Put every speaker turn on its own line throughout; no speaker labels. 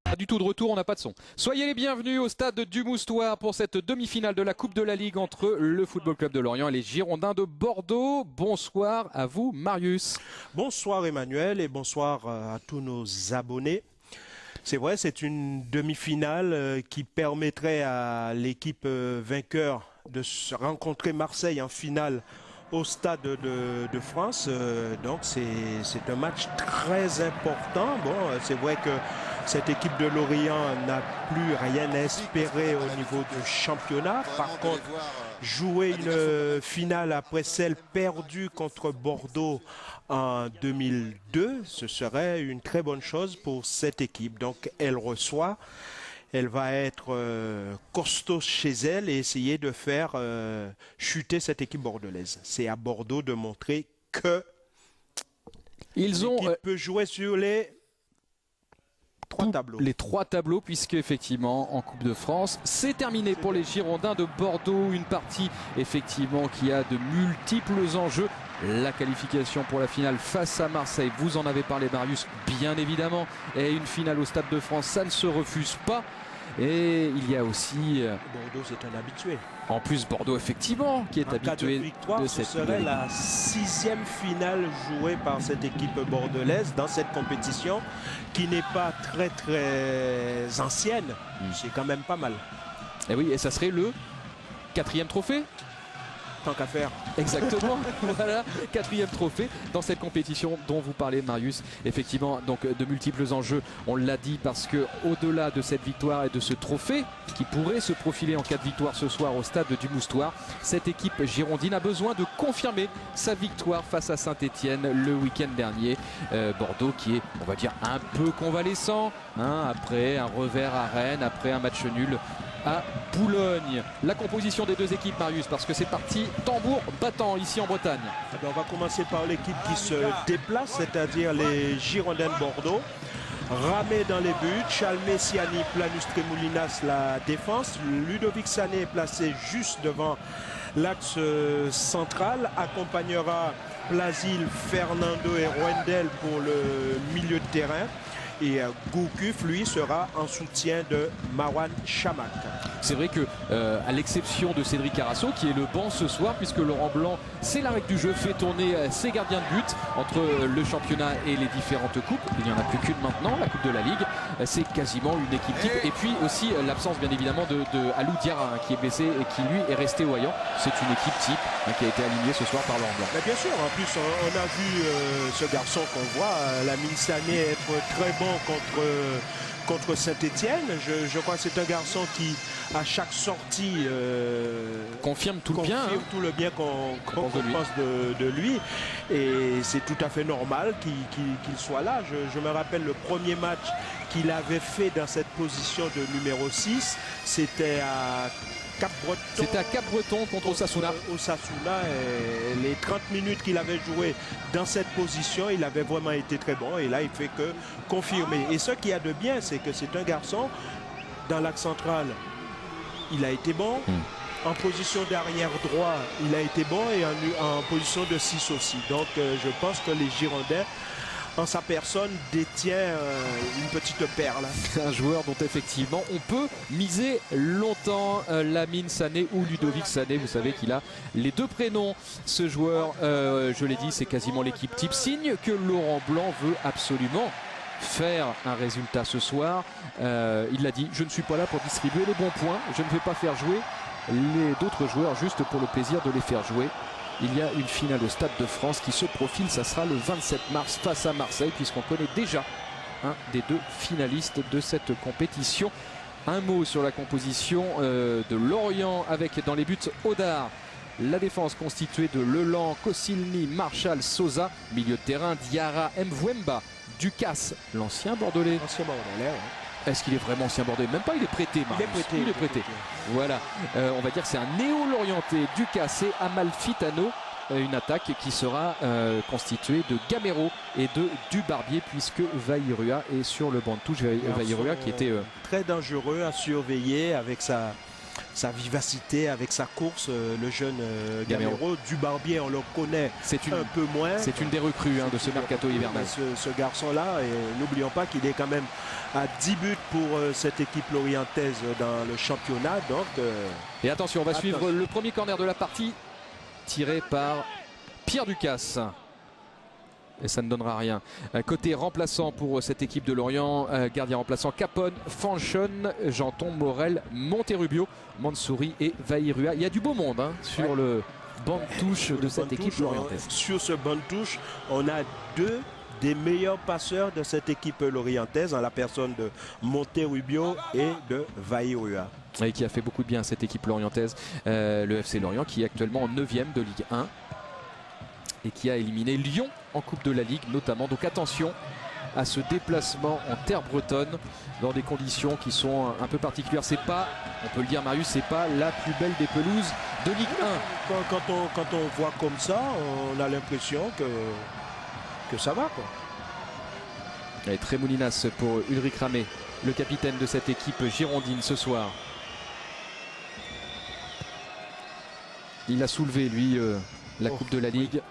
Pas du tout de retour, on n'a pas de son. Soyez les bienvenus au stade du Moustoir pour cette demi-finale de la Coupe de la Ligue entre le Football Club de Lorient et les Girondins de Bordeaux. Bonsoir à vous, Marius.
Bonsoir Emmanuel et bonsoir à tous nos abonnés. C'est vrai, c'est une demi-finale qui permettrait à l'équipe vainqueur de se rencontrer Marseille en finale au Stade de France. Donc c'est un match très important. Bon, c'est vrai que cette équipe de Lorient n'a plus rien à espérer au niveau du championnat. Par contre, jouer une finale après celle perdue contre Bordeaux en 2002, ce serait une très bonne chose pour cette équipe. Donc elle reçoit, elle va être costaud chez elle et essayer de faire chuter cette équipe bordelaise. C'est à Bordeaux de montrer que l'équipe peut jouer sur les
les trois tableaux, puisque effectivement en Coupe de France c'est terminé pour les Girondins de Bordeaux. Une partie effectivement qui a de multiples enjeux. La qualification pour la finale face à Marseille, vous en avez parlé Marius, bien évidemment, et une finale au Stade de France, ça ne se refuse pas. Et il y a aussi
Bordeaux, c'est un habitué.
En plus Bordeaux effectivement qui est habitué
de cette ce serait la 6e finale jouée par cette équipe bordelaise dans cette compétition qui n'est pas très ancienne. C'est quand même pas mal.
Et oui, et ça serait le 4e trophée.
Tant qu'à faire.
Exactement. Voilà, 4e trophée dans cette compétition dont vous parlez Marius. Effectivement, donc de multiples enjeux, on l'a dit, parce que au-delà de cette victoire et de ce trophée qui pourrait se profiler en cas de victoire ce soir au stade du Moustoir, cette équipe girondine a besoin de confirmer sa victoire face à Saint-Etienne le week-end dernier. Bordeaux qui est, on va dire, un peu convalescent après un revers à Rennes, après un match nul à Boulogne. La composition des deux équipes, Marius, parce que c'est parti tambour battant ici en Bretagne.
On va commencer par l'équipe qui se déplace, c'est-à-dire les Girondins de Bordeaux. Ramé dans les buts, Chalmé, Siani, Planus, Tremoulinas la défense. Ludovic Sané est placé juste devant l'axe central. Accompagnera Plasil, Fernando et Wendel pour le milieu de terrain. Et Gourcuff, lui, sera en soutien de Marwan Chamakh.
C'est vrai que, à l'exception de Cédric Carasso, qui est le banc ce soir, puisque Laurent Blanc, c'est la règle du jeu, fait tourner ses gardiens de but entre le championnat et les différentes coupes. Il n'y en a plus qu'une maintenant, la Coupe de la Ligue. C'est quasiment une équipe type. Et puis aussi l'absence, bien évidemment, de Alou Diarra, qui est blessé et qui, lui, est resté au Hayan. C'est une équipe type qui a été alignée ce soir par Laurent Blanc.
Mais bien sûr, en plus, on a vu ce garçon qu'on voit, Lamine Sané, être très bon contre Saint-Etienne. Je crois que c'est un garçon qui, à chaque sortie,
confirme tout le bien
qu'on pense de lui. Et c'est tout à fait normal qu'il soit là. Je me rappelle le premier match qu'il avait fait dans cette position de numéro 6. C'était à Cap-Breton.
C'était à Cap-Breton contre Osasuna.
Osasuna, et les 30 minutes qu'il avait joué dans cette position, il avait vraiment été très bon. Et là, il fait que confirmer. Et ce qu'il y a de bien, c'est que c'est un garçon, dans l'axe central, il a été bon. En position d'arrière droit, il a été bon. Et en position de 6 aussi. Donc, je pense que les Girondins, en sa personne, détient une petite perle.
Un joueur dont effectivement on peut miser longtemps. Lamine Sané ou Ludovic Sané, vous savez qu'il a les deux prénoms. Ce joueur, je l'ai dit, c'est quasiment l'équipe type. Signe que Laurent Blanc veut absolument faire un résultat ce soir. Il l'a dit, je ne suis pas là pour distribuer les bons points. Je ne vais pas faire jouer d'autres joueurs juste pour le plaisir de les faire jouer. Il y a une finale au Stade de France qui se profile, ça sera le 27 mars face à Marseille, puisqu'on connaît déjà un des deux finalistes de cette compétition. Un mot sur la composition de Lorient, avec dans les buts Odar. La défense constituée de Leland, Koscielny, Marshall, Sosa. Milieu de terrain, Diarra, Mvouemba, Ducasse, l'ancien Bordelais. Est-ce qu'il est vraiment ancien Bordelais? Même pas, il est prêté. Il est prêté. Voilà, on va dire que c'est un néo-lorienté. Ducasse et Amalfitano. Une attaque qui sera constituée de Gamero et de Dubarbier, puisque Vairua est sur le banc de touche. Vairua qui était
très dangereux à surveiller avec sa vivacité, avec sa course, le jeune Gamero. Dubarbier, on le connaît un peu moins.
C'est une des recrues de ce mercato hivernal.
Ce garçon-là, et n'oublions pas qu'il est quand même à 10 buts pour cette équipe lorientaise dans le championnat. Donc,
et attention, on va suivre le premier corner de la partie, tiré par Pierre Ducasse. Et ça ne donnera rien. Côté remplaçant pour cette équipe de Lorient, gardien remplaçant Capone, Fanchon, Janton, Morel, Monterrubio, Mansouri et Vairua. Il y a du beau monde sur le banc de touche de cette équipe lorientaise.
Sur ce banc de touche, on a deux des meilleurs passeurs de cette équipe lorientaise, en la personne de Monterubio et de Vairua.
Et qui a fait beaucoup de bien à cette équipe lorientaise. Le FC Lorient qui est actuellement en 9e de Ligue 1. Et qui a éliminé Lyon en Coupe de la Ligue notamment. Donc attention à ce déplacement en terre bretonne dans des conditions qui sont un peu particulières. C'est pas, on peut le dire Marius, c'est pas la plus belle des pelouses de Ligue 1.
Quand on voit comme ça, on a l'impression que ça va, quoi.
Allez, très moulinas pour Ulrich Ramé, le capitaine de cette équipe girondine ce soir. Il a soulevé lui la Coupe de la Ligue.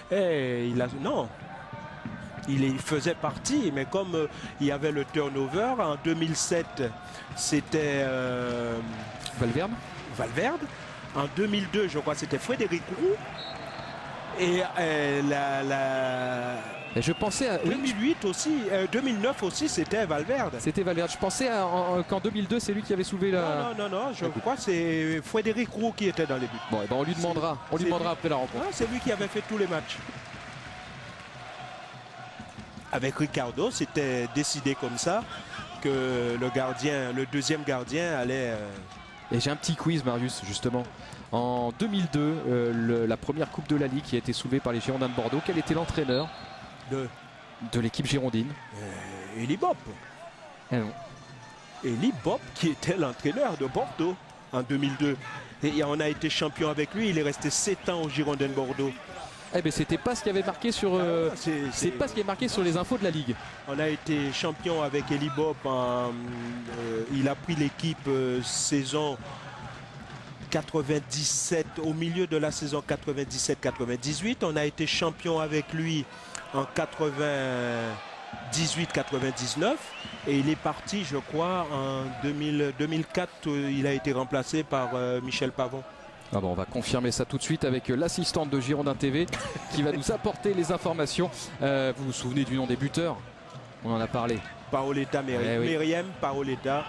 Et il faisait partie, mais comme il y avait le turnover, en 2007, c'était Valverde. En 2002, je crois, c'était Frédéric Roux. Et
je pensais à
2008 aussi, 2009 aussi, c'était Valverde.
C'était Valverde. Je pensais qu'en 2002, c'est lui qui avait soulevé la...
Non, je crois que c'est Frédéric Roux qui était dans les buts.
Bon, et ben on lui demandera après la rencontre.
C'est lui qui avait fait tous les matchs. Avec Ricardo, c'était décidé comme ça que le deuxième gardien allait...
Et j'ai un petit quiz, Marius, justement. En 2002, la première Coupe de la Ligue qui a été soulevée par les Girondins de Bordeaux, quel était l'entraîneur de l'équipe girondine?
Elie Bopp.
Eh non.
Elie Bopp qui était l'entraîneur de Bordeaux en 2002. Et on a été champion avec lui, il est resté 7 ans aux Girondins de Bordeaux.
Eh ben c'était pas ce qui avait marqué sur c'est pas ce qui est marqué sur les infos de la Ligue.
On a été champion avec Elie Bopp. Il a pris l'équipe saison 97, au milieu de la saison 97-98. On a été champion avec lui en 98-99 et il est parti, je crois, en 2004. Il a été remplacé par Michel Pavon.
Ah bon, on va confirmer ça tout de suite avec l'assistante de Girondin TV qui va nous apporter les informations. Vous vous souvenez du nom des buteurs? On en a parlé.
Paoletta, Meriem, Paoletta.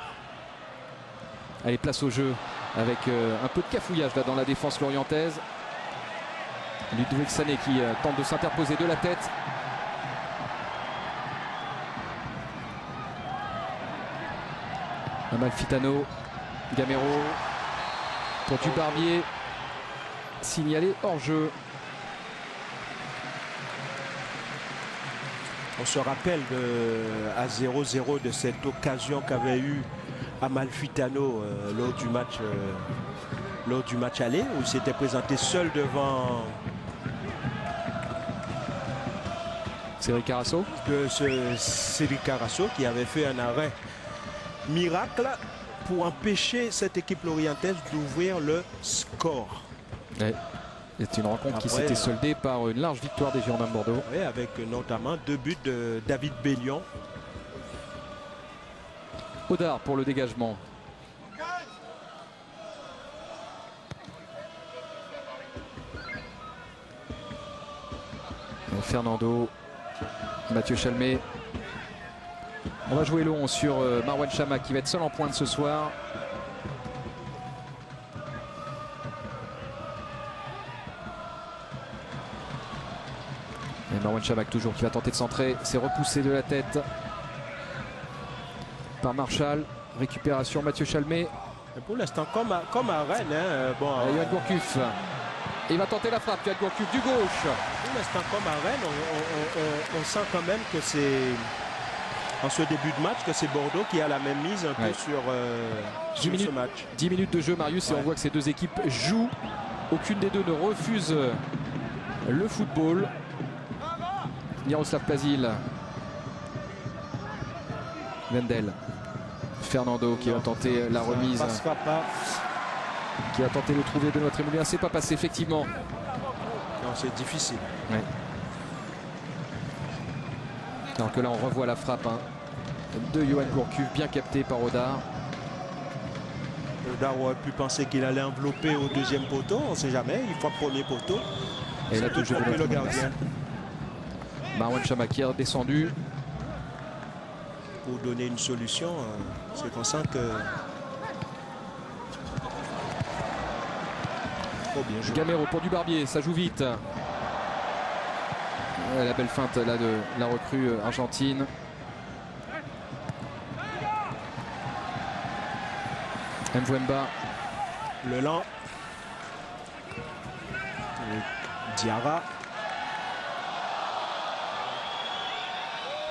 Allez, place au jeu avec un peu de cafouillage là dans la défense lorientaise. Ludovic Sané qui tente de s'interposer de la tête. Amalfitano, Gamero pour Dubarbier, signalé hors jeu.
On se rappelle à 0-0 de cette occasion qu'avait eu Amalfitano lors du match aller, où il s'était présenté seul devant
Cédric Carasso.
Cédric Carasso qui avait fait un arrêt miracle pour empêcher cette équipe lorientaise d'ouvrir le score.
Ouais. C'est une rencontre qui s'était soldée par une large victoire des Girondins de Bordeaux.
Oui, avec notamment 2 buts de David Bellion.
Audard pour le dégagement. Fernando, Mathieu Chalmé. On va jouer le 11 sur Marwan Chamakh qui va être seul en pointe ce soir. Et Marwan Chamakh toujours qui va tenter de centrer. C'est repoussé de la tête par Marshall. Récupération Mathieu Chalmé.
Et pour l'instant, comme à Rennes.
Yohan Gourcuff. Il va tenter la frappe. Yohan Gourcuff du gauche.
Pour l'instant, comme à Rennes, on sent quand même que c'est, en ce début de match, que c'est Bordeaux qui a la même mise un peu sur ce match.
10 minutes de jeu, Marius, et on voit que ces deux équipes jouent. Aucune des deux ne refuse le football. Miroslav Pazil. Wendel. Fernando qui va tenter la remise.
Ça passera pas.
Qui a tenté de trouver Benoît Trémoulinas. C'est pas passé, effectivement.
Non, c'est difficile.
Ouais. Alors que là, on revoit la frappe de Johan Gourcuff, bien capté par Odar.
Odar aurait pu penser qu'il allait envelopper au deuxième poteau. On ne sait jamais. Il frappe premier poteau.
Et là, toujours
le gardien.
Marwan Chama qui est redescendu.
Pour donner une solution, c'est qu'on sent que... Oh, bien joué.
Gamero pour du Barbier, ça joue vite. La belle feinte là de la recrue argentine. Mvouemba.
Le lent. Diarra.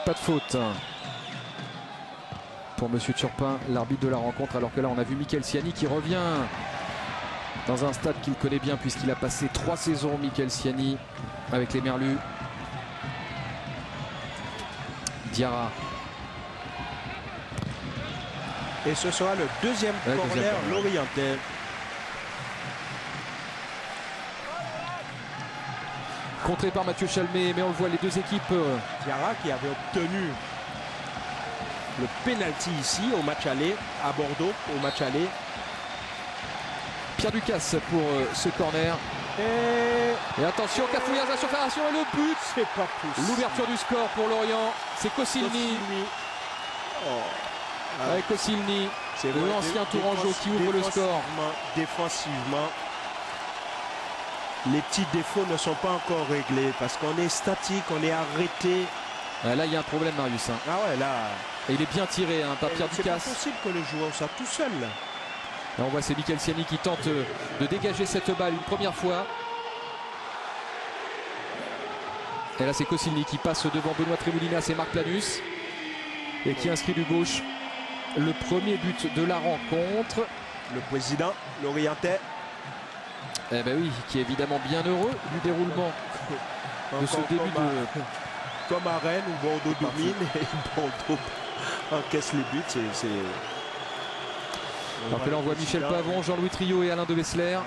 Pas de faute pour Monsieur Turpin, l'arbitre de la rencontre, alors que là on a vu Michael Siani qui revient dans un stade qu'il connaît bien puisqu'il a passé 3 saisons, Michael Siani, avec les Merlus. Diarra.
Et ce sera le deuxième corner l'Orientais.
Contré par Mathieu Chalmé, mais on le voit, les deux équipes.
Diarra qui avait obtenu le pénalty ici au match aller, à Bordeaux, au match aller.
Pierre Ducasse pour ce corner. Et attention, cafouillage à la surface et le but.
C'est pas possible.
L'ouverture du score pour Lorient, c'est Koscielny. Avec Koscielny, c'est l'ancien Tourangeau qui ouvre le score.
Défensivement, les petits défauts ne sont pas encore réglés parce qu'on est statique, on est arrêté.
Là, il y a un problème, Marius.
Ah ouais, là.
Et il est bien tiré par Pierre Ducasse.
C'est pas possible que le joueur soit tout seul.
Là, on voit c'est Michael Siani qui tente de dégager cette balle une première fois. Et là, c'est Koscielny qui passe devant Benoît Trémoulinas et Marc Planus. Et qui inscrit du gauche le premier but de la rencontre.
Le président, l'Orientais.
Eh ben oui, qui est évidemment bien heureux du déroulement de ce début de...
Comme à Rennes où Bordeaux domine et Bordeaux encaisse les buts.
Alors que là on voit Michel Pavon, Jean-Louis Trio et Alain de Wessler.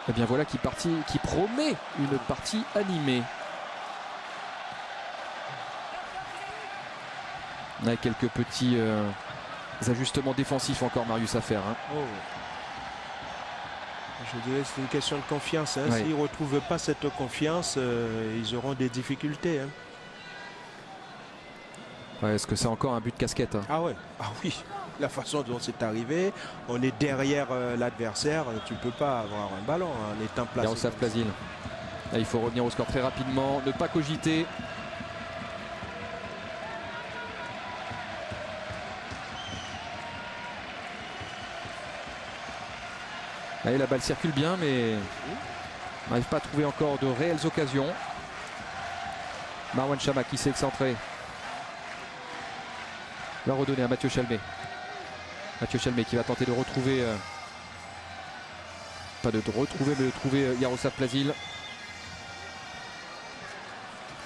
Et bien voilà qui promet une partie animée. On a quelques petits ajustements défensifs encore, Marius, à faire.
Oh. Je dirais que c'est une question de confiance. Ouais. S'ils ne retrouvent pas cette confiance, ils auront des difficultés.
Ouais, est-ce que c'est encore un but de casquette?
Ah ouais, ah oui. La façon dont c'est arrivé, on est derrière l'adversaire. Tu ne peux pas avoir un ballon en étant placé.
Yaroslav Plazil. Là, il faut revenir au score très rapidement, ne pas cogiter. Allez, la balle circule bien, mais on n'arrive pas à trouver encore de réelles occasions. Marwan Chama qui s'est excentré. Va redonner à Mathieu Chalmé. Mathieu Chalmé qui va tenter de retrouver, pas de retrouver, mais de trouver Yaroslav Plazil.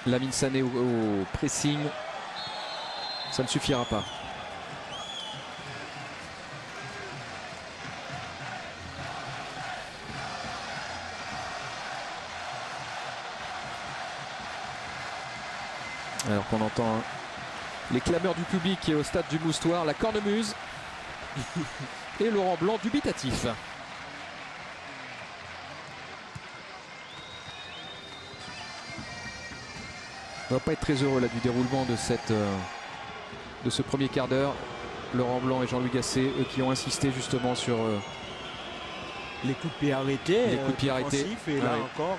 Lamine Sané au pressing. Ça ne suffira pas. Alors qu'on entend les clameurs du public qui est au stade du Moustoir, la cornemuse et Laurent Blanc dubitatif. On va pas être très heureux là du déroulement de ce premier quart d'heure. Laurent Blanc et Jean-Louis Gasset, eux qui ont insisté justement sur
les coups de pied arrêtés.
Les coups de pied arrêtés.
Et là encore.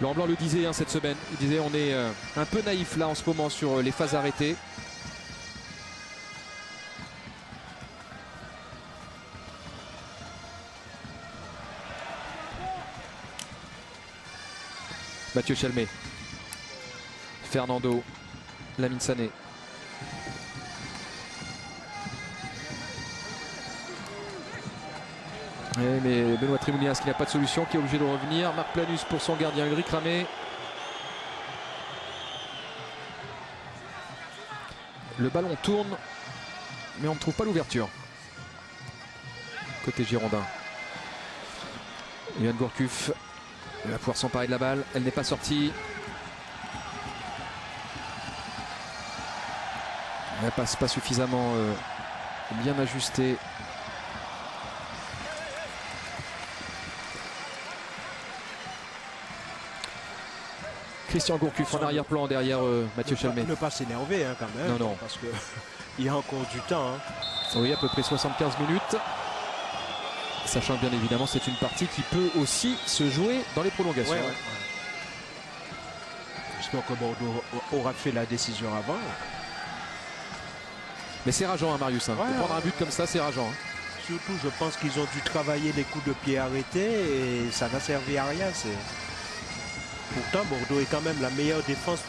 Laurent Blanc le disait cette semaine. Il disait on est un peu naïf là en ce moment sur les phases arrêtées. Mathieu Chalmé. Fernando. Lamine Sané. Mais Benoît Trémoulinas qui n'a pas de solution, qui est obligé de revenir. Marc Planus pour son gardien Ulrich Ramé. Le ballon tourne, mais on ne trouve pas l'ouverture. Côté girondin. Yohan Gourcuff va pouvoir s'emparer de la balle. Elle n'est pas sortie. Elle passe pas suffisamment bien ajustée. Christian Gourcuff en arrière-plan derrière Mathieu Chalmé.
Ne pas s'énerver hein, quand même.
Non, non.
Parce qu'il y a encore du temps. Hein.
Oui, à peu près 75 minutes. Sachant que bien évidemment c'est une partie qui peut aussi se jouer dans les prolongations.
Ouais, ouais. J'espère que Bordeaux aura fait la décision avant.
Mais c'est rageant hein, Marius. Hein.
Ouais,
prendre un but comme ça c'est rageant. Hein.
Surtout je pense qu'ils ont dû travailler les coups de pied arrêtés et ça n'a servi à rien. Pourtant Bordeaux est quand même la meilleure défense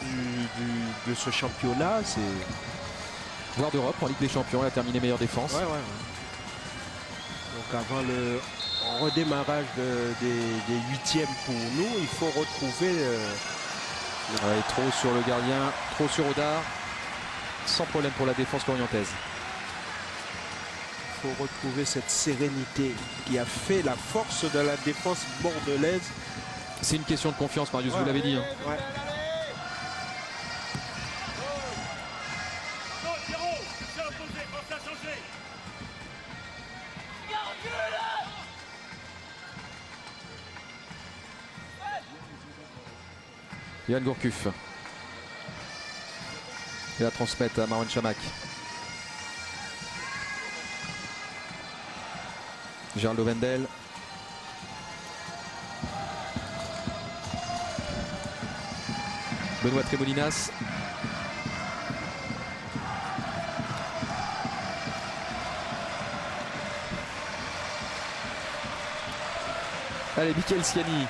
de ce championnat.
Voire d'Europe en Ligue des Champions, elle a terminé meilleure défense.
Ouais. Donc avant le redémarrage des huitièmes pour nous, il faut retrouver...
trop sur le gardien, trop sur Odard. Sans problème pour la défense lorientaise.
Il faut retrouver cette sérénité qui a fait la force de la défense bordelaise.
C'est une question de confiance, Marius, vous l'avez dit. Hein.
Ouais.
Yohan Gourcuff. Il va transmettre à Marwan Chamakh. Gérald Wendel. Benoît Tremolinas. Allez, Mickaël Sciani.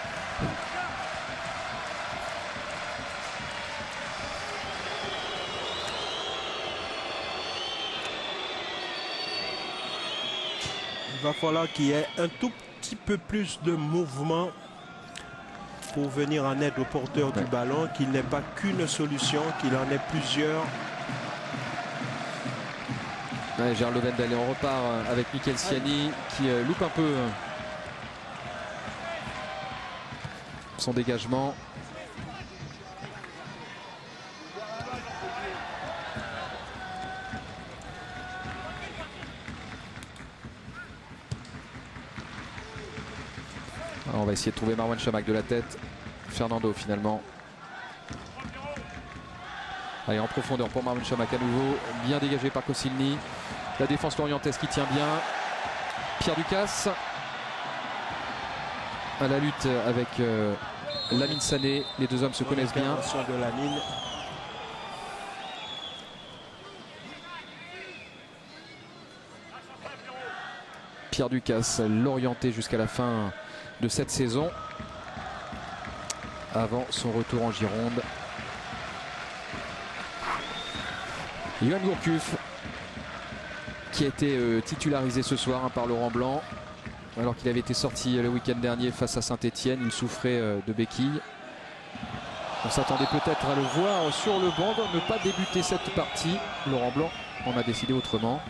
Il va falloir qu'il y ait un tout petit peu plus de mouvement pour venir en aide au porteur du ballon, qu'il n'ait pas qu'une solution, qu'il en ait plusieurs.
Ouais, Gérald Wendel et on repart avec Mickaël Sciani qui loupe un peu son dégagement. Alors on va essayer de trouver Marwan Chamakh de la tête. Fernando finalement. Allez, en profondeur pour Marwan Chamakh à nouveau. Bien dégagé par Koscielny. La défense lorientaise qui tient bien. Pierre Ducasse. À la lutte avec Lamine Sané. Les deux hommes se connaissent bien.
De Lamine.
Pierre Ducasse, l'orienté jusqu'à la fin de cette saison. Avant son retour en Gironde. Yohan Gourcuff qui a été titularisé ce soir par Laurent Blanc alors qu'il avait été sorti le week-end dernier face à Saint-Etienne. Il souffrait de béquille. On s'attendait peut-être à le voir sur le banc, ne pas débuter cette partie. Laurent Blanc en a décidé autrement.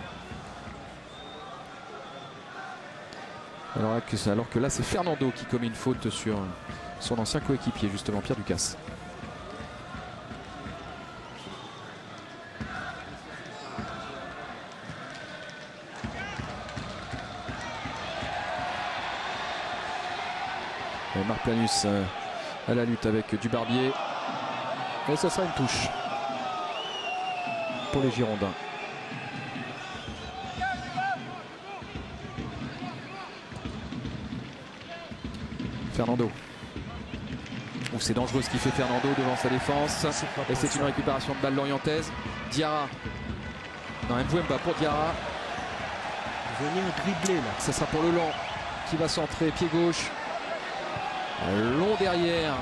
Alors que là c'est Fernando qui commet une faute sur son ancien coéquipier justement Pierre Ducasse. Et Marc Planus à la lutte avec Dubarbier. Et ce sera une touche pour les Girondins. Fernando. C'est dangereux ce qu'il fait Fernando devant sa défense. Et c'est une récupération de balle lorientaise. Diarra. Non, Mbouemba pour Diarra.
Venir dribbler là.
Ça sera pour Leland qui va centrer pied gauche. Long derrière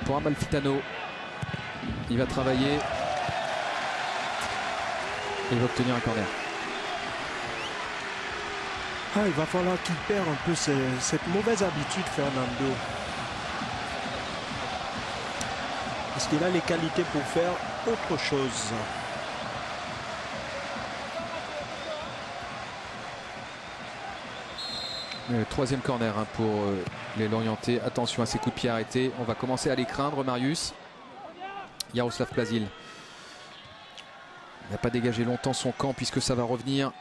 pour Amalfitano. Il va travailler. Il va obtenir un corner.
Il va falloir qu'il perde un peu cette mauvaise habitude, Fernando. Parce qu'il a les qualités pour faire autre chose.
Troisième corner pour les Lorientais. Attention à ces coups de pied arrêtés. On va commencer à les craindre, Marius. Jaroslav Plazil n'a pas dégagé longtemps son camp puisque ça va revenir.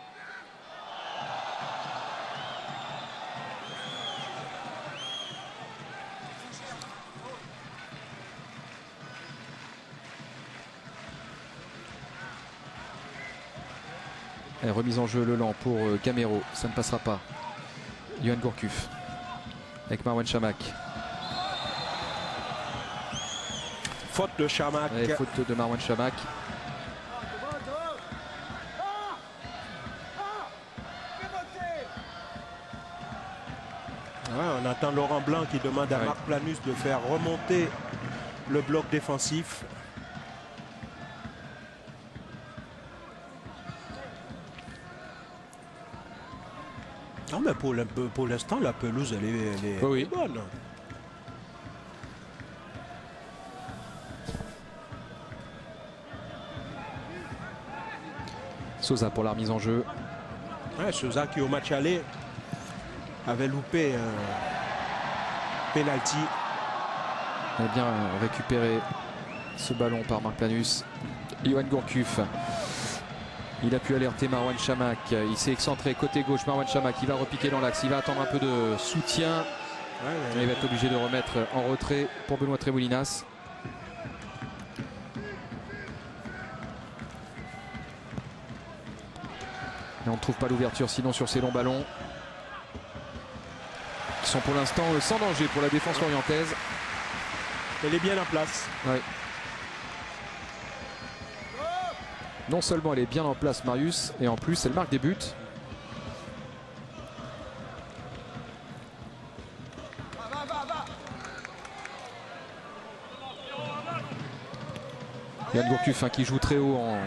Et remise en jeu le lent pour Gamero, ça ne passera pas. Yohan Gourcuff avec Marwan Chamakh.
Faute de Chamakh.
Et faute de Marwan Chamakh.
Ouais, on attend Laurent Blanc qui demande à Marc Planus de faire remonter le bloc défensif. Non, mais pour l'instant, la pelouse, elle est bonne.
Souza pour la remise en jeu.
Ouais, Souza qui au match aller avait loupé un penalty.
On a bien récupéré ce ballon par Marc Planus. Yohan Gourcuff. Il a pu alerter Marwan Chamakh. Il s'est excentré côté gauche. Marwan Chamakh, il va repiquer dans l'axe. Il va attendre un peu de soutien. Il va être obligé de remettre en retrait pour Benoît Tremoulinas. Et on ne trouve pas l'ouverture sinon sur ces longs ballons. Qui sont pour l'instant sans danger pour la défense orientaise.
Elle est bien en place.
Ouais. Non seulement elle est bien en place, Marius, et en plus elle marque des buts. Yohan Gourcuff qui joue très haut en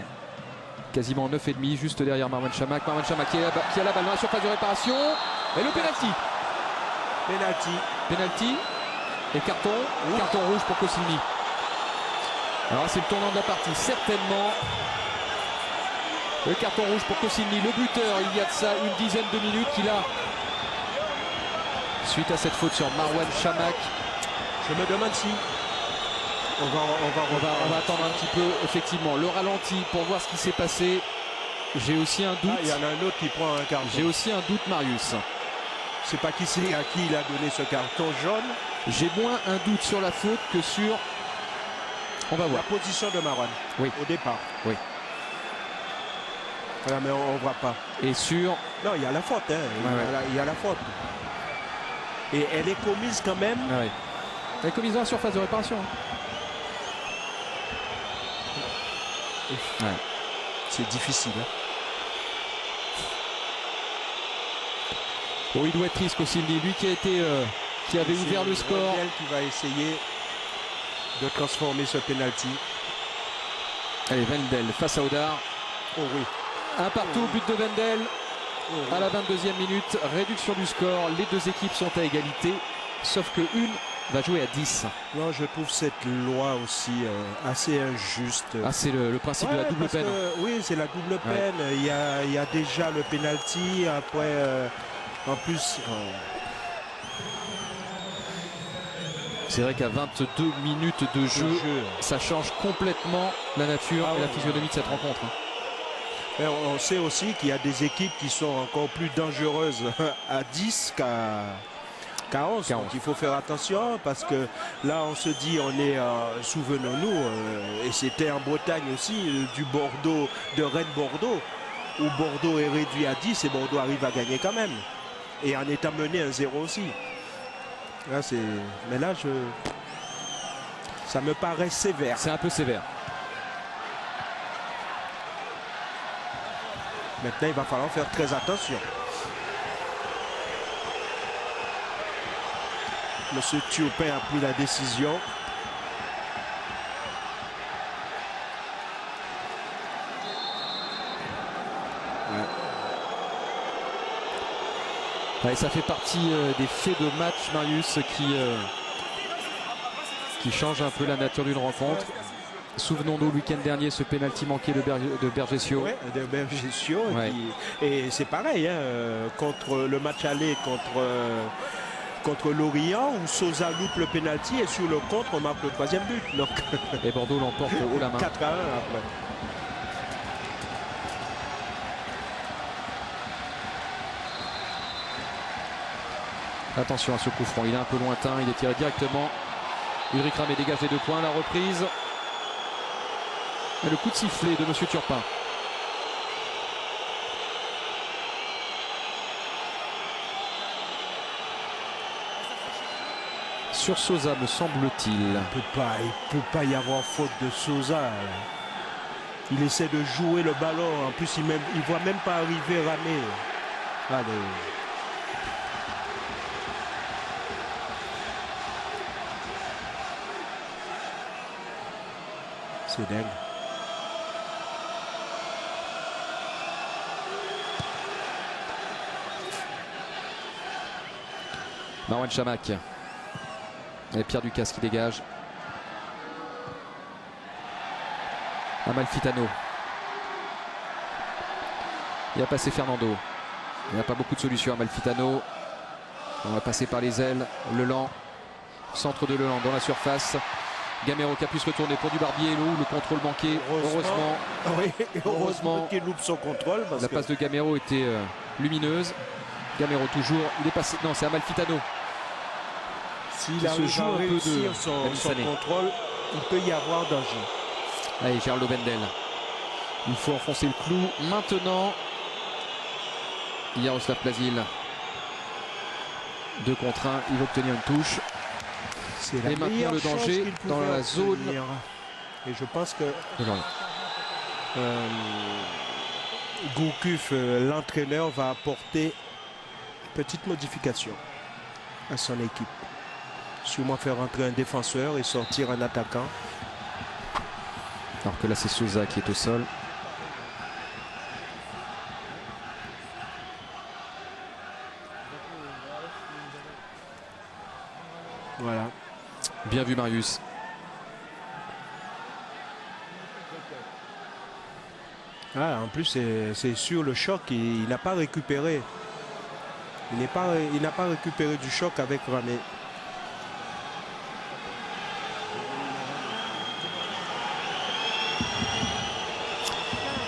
quasiment 9,5, juste derrière Marwan Chamakh. Marwan Chamakh qui a la balle dans la surface de réparation. Et le penalty. Penalty. Et carton. Carton rouge pour Koscielny. Alors c'est le tournant de la partie, certainement. Le carton rouge pour Koscielny, le buteur, il y a de ça une dizaine de minutes qu'il a. Suite à cette faute sur Marwan Chamakh.
Je me demande si on va
attendre un petit peu, effectivement, le ralenti pour voir ce qui s'est passé. J'ai aussi un doute.
Il y en a un autre qui prend un carton.
J'ai aussi un doute, Marius.
Je sais pas qui c'est, à qui il a donné ce carton jaune.
J'ai moins un doute sur la faute que sur... On va voir.
La position de Marwan.
Oui.
Au départ.
Oui.
Voilà, mais on ne voit pas.
Et sur...
Non, il y a la faute. Il y a la faute. Et elle est commise quand même.
Ah oui. Elle est commise dans la surface de réparation.
Ouais. C'est difficile.
Oh, il doit être triste aussi, lui qui a été, qui avait ouvert le score.
Qui va essayer de transformer ce penalty.
Allez, Wendel face à Odar.
Oh oui.
Un partout, but de Wendel. À la 22e minute, réduction du score. Les deux équipes sont à égalité, sauf que une va jouer à 10.
Non, je trouve cette loi aussi assez injuste.
Ah, c'est le principe de la double peine.
Oui, c'est la double peine. Il y a déjà le penalty. Après, en plus...
C'est vrai qu'à 22 minutes de jeu, ça change complètement la nature et la physionomie de cette rencontre.
Mais on sait aussi qu'il y a des équipes qui sont encore plus dangereuses à 10 qu'à 11. Donc il faut faire attention parce que là on se dit, on est, souvenons-nous, et c'était en Bretagne aussi, du Bordeaux, de Rennes-Bordeaux, où Bordeaux est réduit à 10 et Bordeaux arrive à gagner quand même. Et en étant mené 1-0 aussi. Là, mais là, ça me paraît sévère.
C'est un peu sévère.
Maintenant, il va falloir faire très attention. Monsieur Thiopin a pris la décision.
Ouais, ça fait partie des faits de match, Marius, qui change un peu la nature d'une rencontre. Souvenons-nous le week-end dernier ce pénalty manqué de Bergesio.
Ouais, de Bergesio.
Ouais.
Et c'est pareil, hein, contre le match aller contre Lorient, où Sosa loupe le pénalty et sur le contre, on marque le 3e but. Donc,
et Bordeaux l'emporte haut la main.
4-1 après.
Attention à ce coup franc, il est un peu lointain, il est tiré directement. Ulrich Ramé dégage les 2 points, la reprise. Et le coup de sifflet de Monsieur Turpin. Sur Sosa, me semble-t-il.
Il ne peut pas y avoir faute de Sosa. Là. Il essaie de jouer le ballon. En plus, il ne voit même pas arriver Ramé. Allez. C'est dingue.
Marwan Chamakh. Et Pierre Ducasse qui dégage. Amalfitano. Il a passé Fernando. Il n'y a pas beaucoup de solutions à Amalfitano. On va passer par les ailes. Leland. Centre de Leland dans la surface. Gamero qui a pu se retourner pour du Barbier. Le contrôle manqué.
Heureusement qu'il loupe son contrôle. Parce
la passe de Gamero était lumineuse. Gamero toujours. Il est passé. Non, c'est Amalfitano.
S'il se joue un peu de son contrôle, il peut y avoir danger.
Allez, Geraldo Bendel. Il faut enfoncer le clou. Maintenant, Jaroslav Plazil. 2 contre 1. Il va obtenir une touche. Et maintenant le danger dans la zone.
Et je pense que Gourcuff, l'entraîneur, va apporter une petite modification à son équipe. Sûrement faire entrer un défenseur et sortir un attaquant.
Alors que là c'est Sosa qui est au sol.
Voilà.
Bien vu Marius.
Ah, en plus c'est sur le choc, il n'a pas récupéré. Il n'a pas récupéré du choc avec Ramé.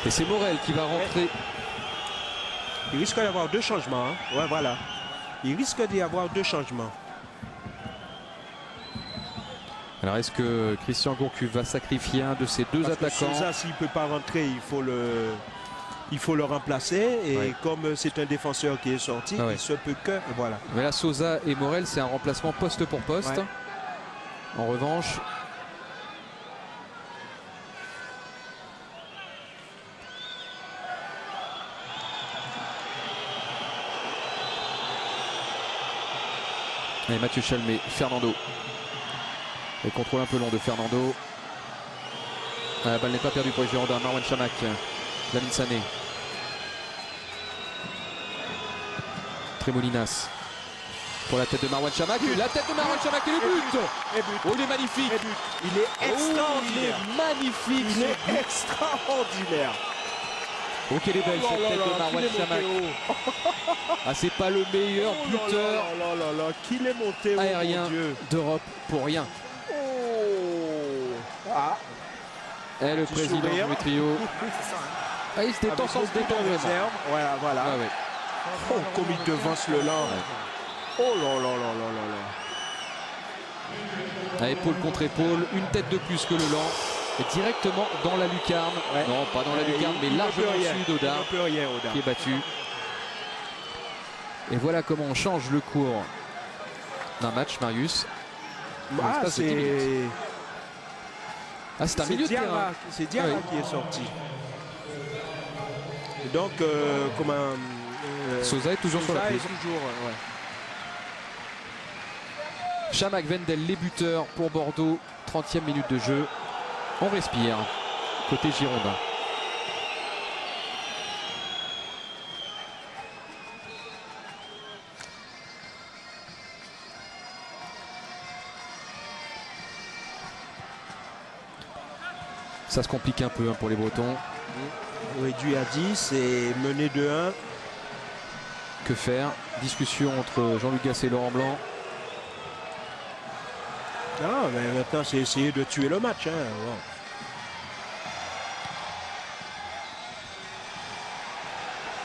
Et c'est Morel qui va rentrer.
Il risque d'y avoir 2 changements. Hein. Ouais, voilà. Il risque d'y avoir 2 changements.
Alors est-ce que Christian Gourcuff va sacrifier un de ses 2 attaquants?
Sosa, s'il ne peut pas rentrer, il faut le remplacer. Et comme c'est un défenseur qui est sorti, il se peut que. Voilà.
Mais là, Sosa et Morel, c'est un remplacement poste pour poste. Ouais. En revanche. Et Mathieu Chalmé, Fernando. Et contrôle un peu long de Fernando. La balle n'est pas perdue pour les Girondins. Marwan Chamakh, Lamine Sané. Tremolinas. Pour la tête de Marwan Chamakh. La tête de Marwan Chamakh et le but. Oh, il est magnifique.
Il est extraordinaire.
Il est magnifique.
Il est extraordinaire.
Oh, quelle est belle cette tête de Marwan Chamakh. Ah, c'est pas le meilleur buteur
qu'il est monté
aérien d'Europe pour rien.
Ah.
Et le président du trio. Ah, il se détend sans se détendre
réserve. Voilà, voilà.
Ah, ouais.
Oh, comme il devance le lent. Oh là là là là là là.
À épaule contre épaule, une tête de plus que le lent. Directement dans la lucarne. Ouais. Non, pas dans la lucarne, mais largement au-dessus d'Oda, qui est battu. Et voilà comment on change le cours d'un match, Marius.
Ah, c'est
un milieu de terrain.
C'est Diarra qui est sorti. Et donc,
Sosa est toujours sur la pelouse. Chamakh, Wendel, les buteurs pour Bordeaux. 30e minute de jeu. On respire. Côté Girondin. Ça se complique un peu hein, pour les Bretons.
Réduit à 10 et mené de 1.
Que faire? Discussion entre Jean-Luc Gasset et Laurent Blanc.
Ah, mais maintenant, c'est essayer de tuer le match. Hein. Bon.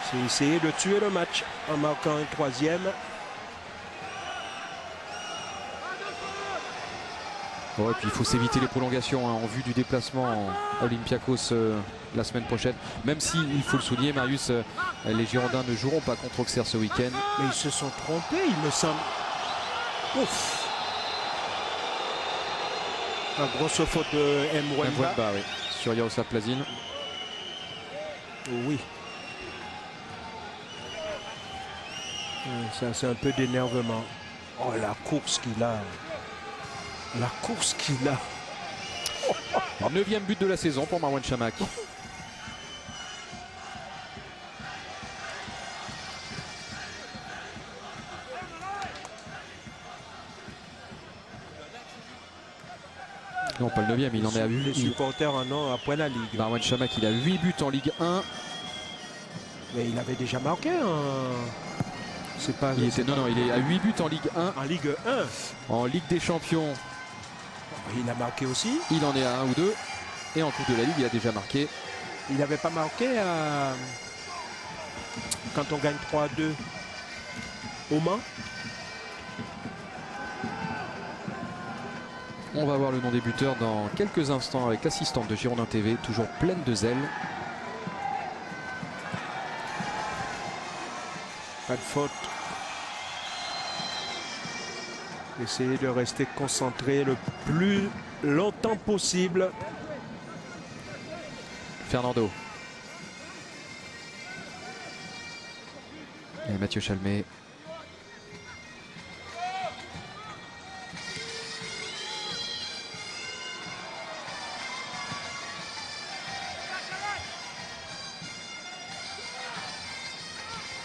C'est essayer de tuer le match en marquant un 3e.
Bon, et puis il faut s'éviter les prolongations hein, en vue du déplacement à Olympiakos la semaine prochaine. Même si, il faut le souligner, Marius, les Girondins ne joueront pas contre Auxerre ce week-end.
Mais ils se sont trompés, il me semble. Ouf. La grosse faute de Mwemba.
Oui, sur Yaroslav Plazine.
Oui. Ça, c'est un peu d'énervement. Oh, la course qu'il a. La course qu'il a.
9e but de la saison pour Marouane Chamakh. Non, pas le 9e, il en est à 8.
Les supporters en ont après la Ligue.
Marouane Chamakh, il a 8 buts en Ligue 1.
Mais il avait déjà marqué. C'est pas.
Il est à 8 buts en Ligue 1.
En Ligue 1.
En Ligue des Champions.
Il a marqué aussi.
Il en est à 1 ou 2. Et en Coupe de la Ligue, il a déjà marqué.
Il n'avait pas marqué quand on gagne 3-2 au Mans.
On va voir le nom des buteurs dans quelques instants avec l'assistante de Girondin TV, toujours pleine de zèle.
Pas de faute. Essayez de rester concentré le plus longtemps possible.
Fernando. Et Mathieu Chalmet.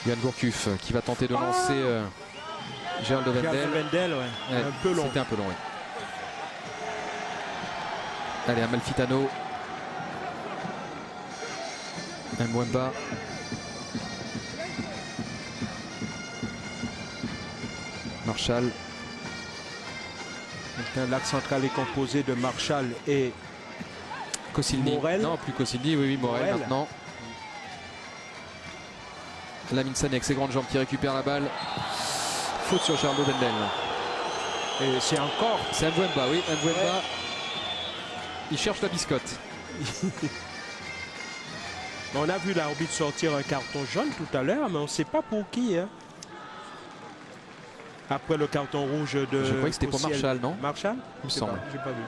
Yann Gourcuff qui va tenter de lancer Gérald de
Vendel. Ouais. Un peu long.
C'était un peu long, oui. Allez, Amalfitano. Mwemba. Marshall.
L'axe central est composé de Marshall et
Koscielny.
Morel.
Non, plus Koscielny, oui, Morel maintenant. Lamine Sané avec ses grandes jambes qui récupère la balle. Faute sur Gérald Vendel.
Et c'est encore.
C'est Mwemba, oui, Mwemba. Ouais. Il cherche la biscotte.
On a vu l'arbitre sortir un carton jaune tout à l'heure, mais on ne sait pas pour qui. Hein. Après le carton rouge de.
Je croyais que c'était pour Marshall, non?
Marshall?
Il me semble.
J'ai pas vu.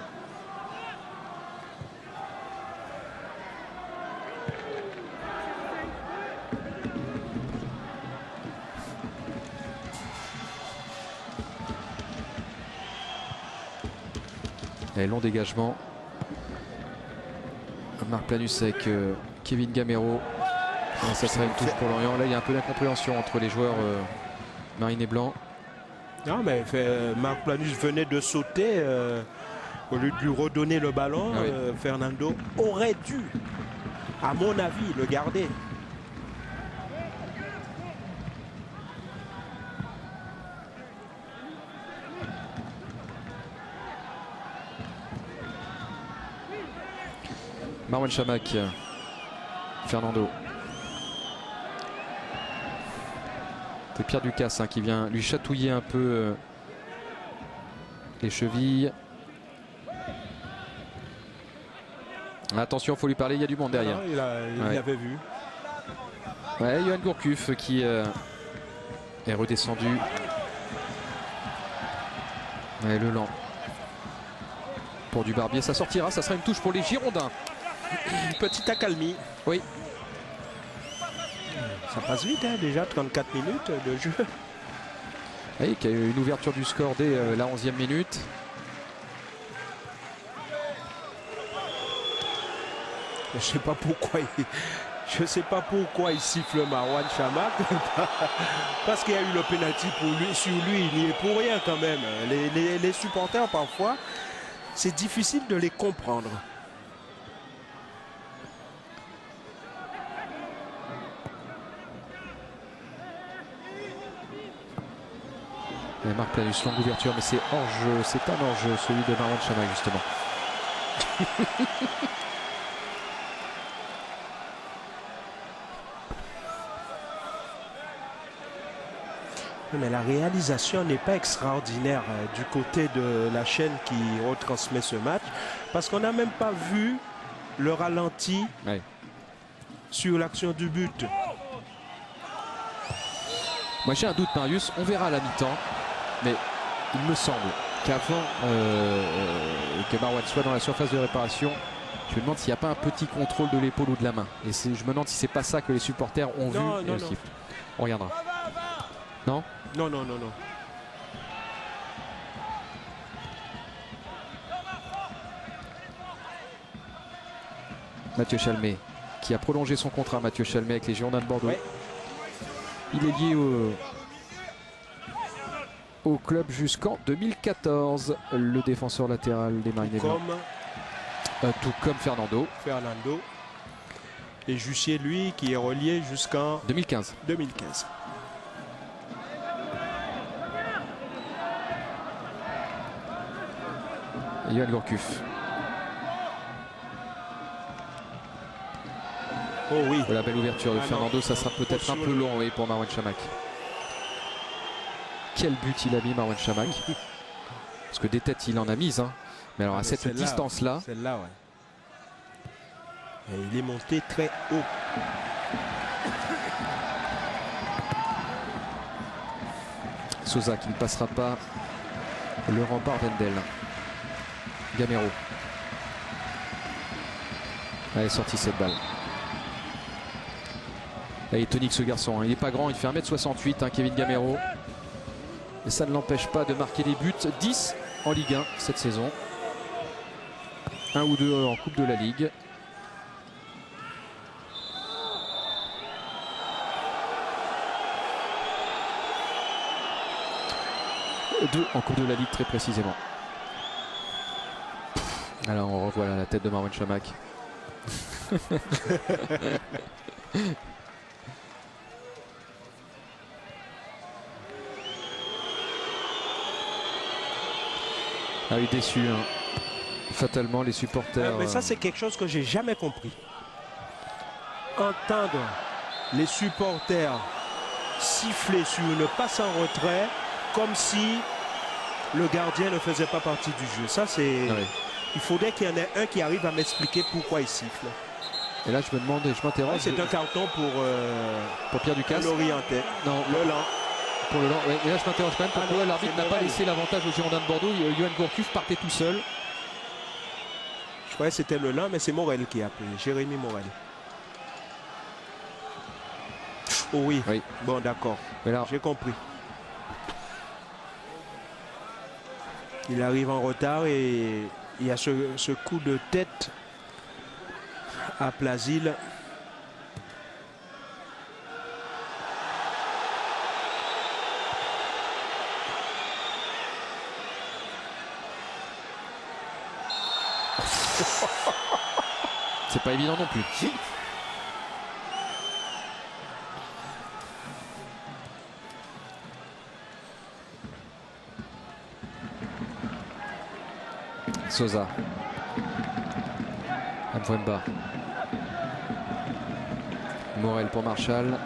Et long dégagement. Marc Planus avec Kevin Gamero. Et ça serait une touche pour Lorient. Là, il y a un peu d'incompréhension entre les joueurs marine et blanc.
Non, mais Marc Planus venait de sauter. Au lieu de lui redonner le ballon, Fernando aurait dû, à mon avis, le garder.
Marouane Chamakh, Fernando. C'est Pierre Ducasse hein, qui vient lui chatouiller un peu les chevilles. Attention, il faut lui parler, il y a du monde derrière.
Il l'avait vu.
Ouais, Johan Gourcuff qui est redescendu. Ouais, le lent. Pour du Barbier, ça sortira, ça sera une touche pour les Girondins.
Une petite accalmie.
Oui.
Ça passe vite, hein, déjà 34 minutes de jeu.
Oui, qui a eu une ouverture du score dès la 11e minute.
Je sais pas pourquoi il siffle Marouane Chamakh. Parce qu'il y a eu le pénalty pour lui, sur lui, il n'y est pour rien quand même. Les supporters parfois, c'est difficile de les comprendre.
Et Marc Planus, longue ouverture, mais c'est hors-jeu, c'est un hors-jeu, celui de Marouane Chamakh justement.
Mais la réalisation n'est pas extraordinaire du côté de la chaîne qui retransmet ce match, parce qu'on n'a même pas vu le ralenti sur l'action du but.
Moi j'ai un doute, Marius, on verra à la mi-temps, mais il me semble qu'avant que Marouane soit dans la surface de réparation, je me demande s'il n'y a pas un petit contrôle de l'épaule ou de la main. Et je me demande si c'est pas ça que les supporters ont vu.
Non.
On regardera. Non ?
Non.
Mathieu Chalmé, qui a prolongé son contrat, Mathieu Chalmé avec les Girondins de Bordeaux. Ouais. Il est lié au club jusqu'en 2014, le défenseur latéral des Mariners Blancs. Tout comme Fernando.
Et Jussier, lui, qui est relié jusqu'en
2015. Et Yoann Gourcuff.
Oh oui.
La belle ouverture de Fernando, ça sera peut-être un peu long pour Marouane Chamakh. Quel but il a mis, Marouane Chamakh. Parce que des têtes il en a mises, hein. Mais alors à cette distance-là.
Celle-là, ouais. Et il est monté très haut.
Sosa qui ne passera pas le rempart Wendel. Gamero. Elle est sortie cette balle. Là, il est tonique ce garçon, hein. Il n'est pas grand, il fait 1m68, hein, Kevin Gamero. Et ça ne l'empêche pas de marquer des buts. 10 en Ligue 1 cette saison. 1 ou 2 en Coupe de la Ligue. Deux en Coupe de la Ligue très précisément. Alors on revoit là la tête de Marouane Chamakh. Ah oui, déçu, hein. Fatalement les supporters.
Mais ça c'est quelque chose que j'ai jamais compris. Entendre les supporters siffler sur une passe en retrait comme si le gardien ne faisait pas partie du jeu. Ça c'est...
Ah oui.
Il faudrait qu'il y en ait un qui arrive à m'expliquer pourquoi il siffle.
Et là je me demande et je m'interroge.
C'est un carton pour
Pierre Ducasse.
L'Orientais.
Non,
le Lan.
Pour le Lan. Ouais, et là je m'interroge quand même pourquoi l'arbitre n'a pas laissé l'avantage aux Girondins de Bordeaux. Yoann Gourcuff partait tout seul.
Je croyais que c'était le Lan, mais c'est Morel qui a pris. Jérémy Morel. Oh oui. Bon d'accord. J'ai compris. Il arrive en retard et il y a ce coup de tête à Plasil.
C'est pas évident non plus. Sosa. Mvemba. Morel pour Marshall.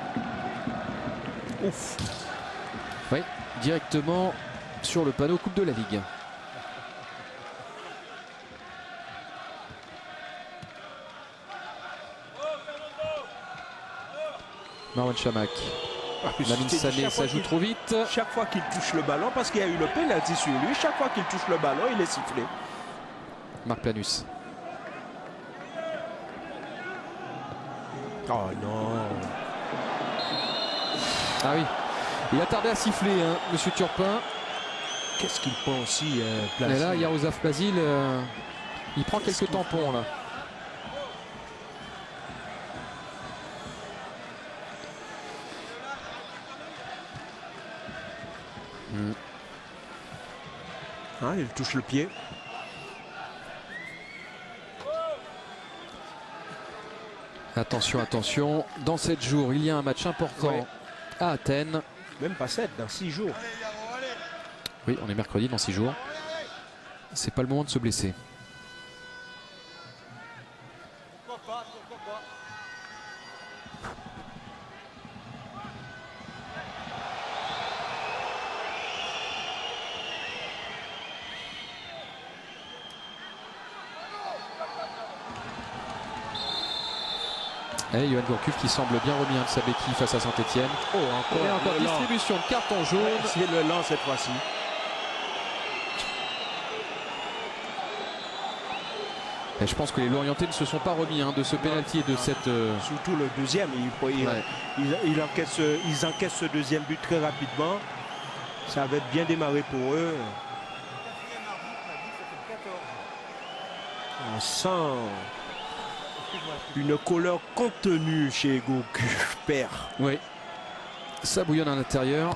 Ouf.
Oui, directement sur le panneau Coupe de la Ligue. Marouane Chamakh. Lamine Sané, ça joue trop vite.
Chaque fois qu'il touche le ballon, parce qu'il y a eu le pénalty sur lui, chaque fois qu'il touche le ballon, il est sifflé.
Marc Planus.
Oh non.
Ah oui, il a tardé à siffler, hein, Monsieur Turpin.
Qu'est-ce qu'il prend aussi,
Plasil. Et là, Yaroslav Plasil, il prend quelques tampons là.
Ah, il touche le pied.
Attention, attention. Dans 7 jours, il y a un match important à Athènes.
Même pas 7, dans 6 jours.
Oui, on est mercredi dans 6 jours. C'est pas le moment de se blesser. Et Yoann Gourcuff qui semble bien remis de sa béquille face à Saint-Etienne.
Oh, encore
distribution de carton jaune.
C'est le lent cette fois-ci.
Et je pense que les Lorientais ne se sont pas remis de ce pénalty et de cette...
Surtout le deuxième. Ils encaissent ce deuxième but très rapidement. Ça avait bien démarré pour eux. On sent une couleur contenue chez Gourcuff, père.
Oui, ça bouillonne à l'intérieur.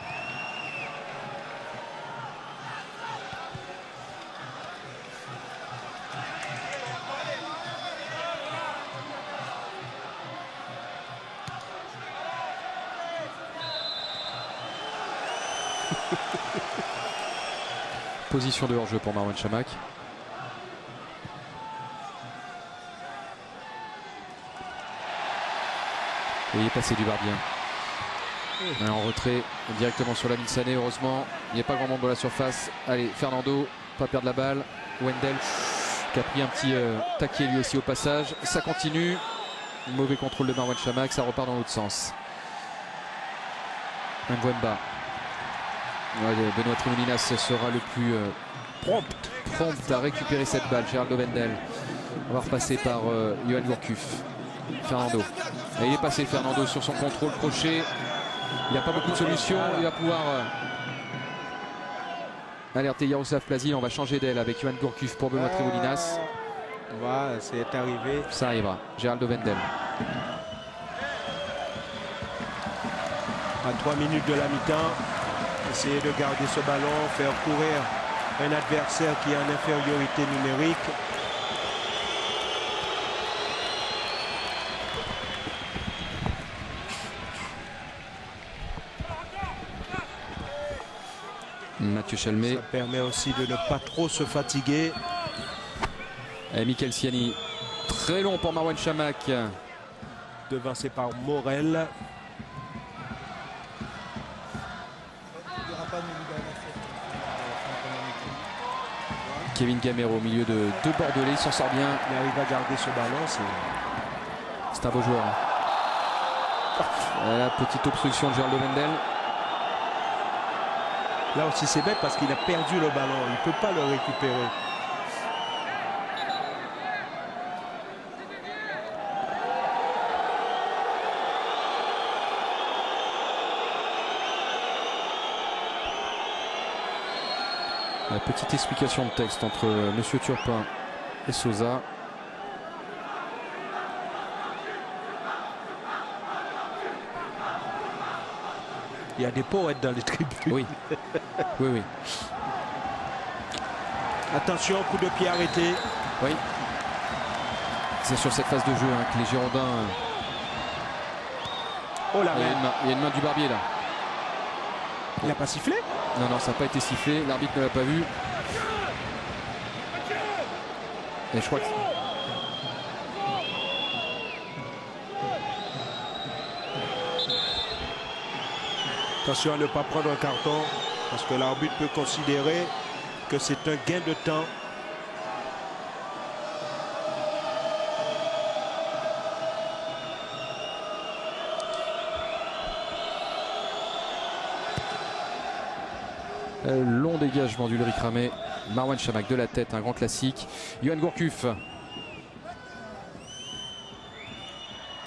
Position de hors-jeu pour Marouane Chamakh. Et il est passé du Barbien. En retrait directement sur Lamine Sané. Heureusement, il n'y a pas grand monde dans la surface. Allez, Fernando, pas perdre la balle. Wendell qui a pris un petit taquet lui aussi au passage. Ça continue. Mauvais contrôle de Marouane Chamakh. Ça repart dans l'autre sens. Mbouemba. Benoît Tremoulinas sera le plus prompt à récupérer cette balle. Géraldo Wendell. On va repasser par Yoann Gourcuff. Fernando. Et il est passé Fernando sur son contrôle crochet. Il n'y a pas beaucoup de solutions. Il va pouvoir alerter Yaroslav Plazil. On va changer d'aile avec Yoann Gourcuff pour Benoît Tremoulinas.
Voilà, c'est arrivé.
Ça arrivera. Géraldo Wendell.
À 3 minutes de la mi-temps, essayer de garder ce ballon, faire courir un adversaire qui est en infériorité numérique.
Mathieu Chalmé.
Ça permet aussi de ne pas trop se fatiguer.
Et Michael Siani. Très long pour Marouane Chamakh.
Devancé par Morel.
Kevin Gamero au milieu de deux Bordelais. Il s'en sort bien.
Il arrive à garder ce ballon.
C'est un beau joueur. La petite obstruction de Géraldo Wendell.
Là aussi c'est bête parce qu'il a perdu le ballon. Il ne peut pas le récupérer.
La petite explication de texte entre Monsieur Turpin et Souza.
Il y a des poètes dans les tribunes.
Oui. Oui, oui.
Attention, coup de pied arrêté.
Oui. C'est sur cette phase de jeu que les Girondins...
Oh la main.
Il y a une main du Barbier là.
Il n'a pas sifflé?
Non, non, ça n'a pas été sifflé. L'arbitre ne l'a pas vu. Et je crois que...
Attention à ne pas prendre un carton parce que l'arbitre peut considérer que c'est un gain de temps.
Long dégagement d'Ulrich Ramé. Marouane Chamakh de la tête, un grand classique. Yoann Gourcuff.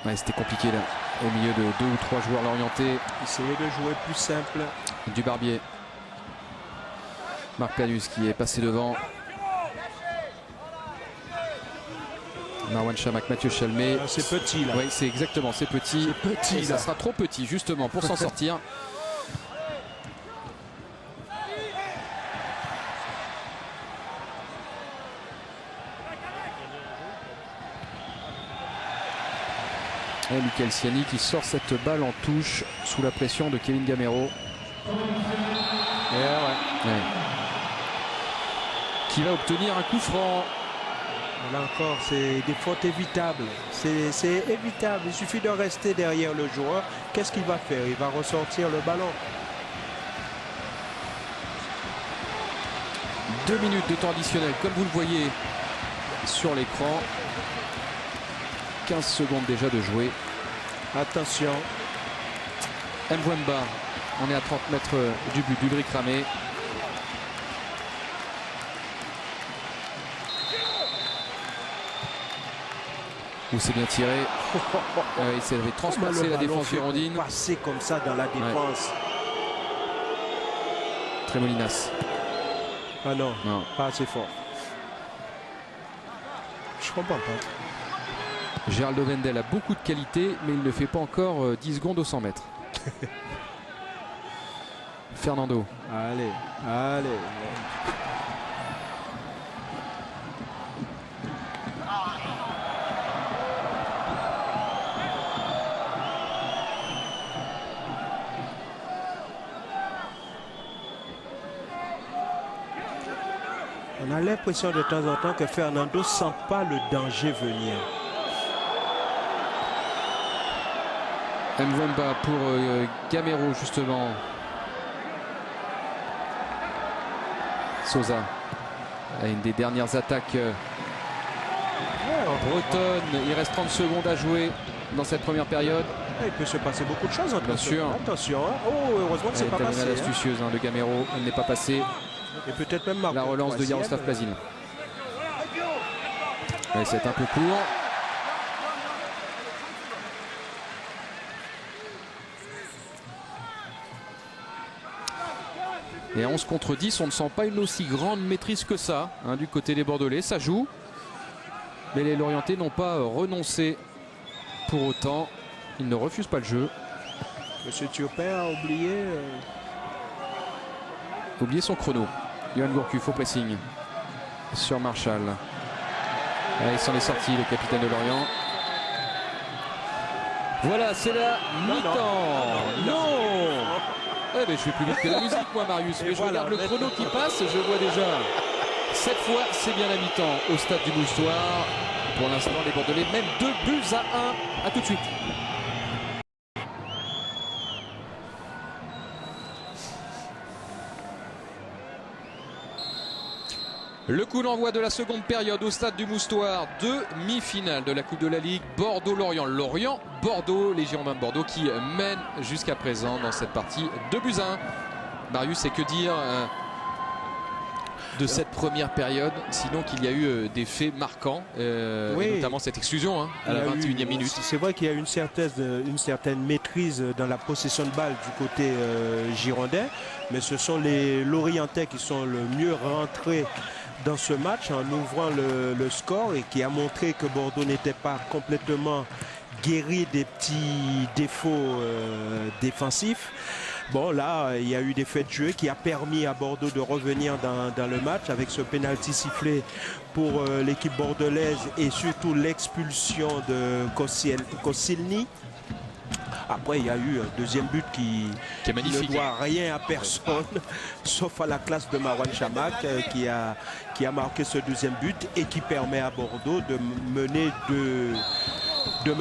Ouais, c'était compliqué là. Au milieu de 2 ou 3 joueurs l'orienté.
Essayer de jouer plus simple.
Du Barbier. Marc Planus qui est passé devant. Marouane Chamakh, Mathieu Chalmé.
C'est petit là.
Oui, c'est exactement, c'est petit.
C'est petit.
Et ça sera trop petit justement pour s'en sortir. Et Michael Siani qui sort cette balle en touche sous la pression de Kevin Gamero.
Ouais.
qui va obtenir un coup franc.
Là encore, c'est des fautes évitables. C'est évitable. Il suffit de rester derrière le joueur. Qu'est-ce qu'il va faire? Il va ressortir le ballon.
2 minutes de temps additionnel, comme vous le voyez sur l'écran. 15 secondes déjà de jouer.
Attention.
Mwemba, on est à 30 mètres du but d'Ulrich Ramé. Où c'est bien tiré. Il s'est transpercé la défense girondine.
Passer comme ça dans la défense.
Tremolinas.
Ah non,
non,
pas assez fort. Je comprends pas.
Geraldo Vendel a beaucoup de qualité, mais il ne fait pas encore 10 secondes au 100 mètres. Fernando.
Allez, allez. On a l'impression de temps en temps que Fernando ne sent pas le danger venir.
Mwemba pour Gamero justement. Souza. Une des dernières attaques bretonnes. Il reste 30 secondes à jouer dans cette première période.
Il peut se passer beaucoup de choses.
Bien sûr.
Attention. Oh, heureusement que c'est pas passé.
Astucieuse de Gamero. Elle n'est pas passée.
Et peut-être même
la relance de Jaroslav Plazin. C'est un peu court. Et à 11 contre 10, on ne sent pas une aussi grande maîtrise que ça du côté des Bordelais. Ça joue. Mais les Lorientais n'ont pas renoncé. Pour autant, ils ne refusent pas le jeu.
Monsieur Thiopin a
oublié son chrono. Johan Gourcuff au pressing sur Marshall. Il s'en est sorti, le capitaine de Lorient. Voilà, c'est la mi-temps. Non. Eh ben, je fais plus vite que la musique, moi, Marius. Mais je regarde le chrono qui passe, je vois déjà. Cette fois, c'est bien la mi-temps au stade du Moustoir. Pour l'instant, les Bordelais mènent 2 buts à 1. A tout de suite. Le coup d'envoi de la seconde période au stade du Moustoir, demi-finale de la Coupe de la Ligue, Bordeaux-Lorient. Lorient-Bordeaux, les Girondins de Bordeaux qui mènent jusqu'à présent dans cette partie 2 buts à 1. Marius, c'est que dire de cette première période, sinon qu'il y a eu des faits marquants, et notamment cette exclusion à la 21e minute.
C'est vrai qu'il y a une certaine maîtrise dans la possession de balle du côté girondin, mais ce sont les Lorientais qui sont le mieux rentrés dans ce match en ouvrant le score et qui a montré que Bordeaux n'était pas complètement guéri des petits défauts défensifs. Bon, là, il y a eu des faits de jeu qui a permis à Bordeaux de revenir dans le match avec ce pénalty sifflé pour l'équipe bordelaise et surtout l'expulsion de Koscielny. Après, il y a eu un deuxième but qui
est magnifique,
ne doit rien à personne, sauf à la classe de Marwan Chamakh qui a marqué ce deuxième but et qui permet à Bordeaux de mener 2-1.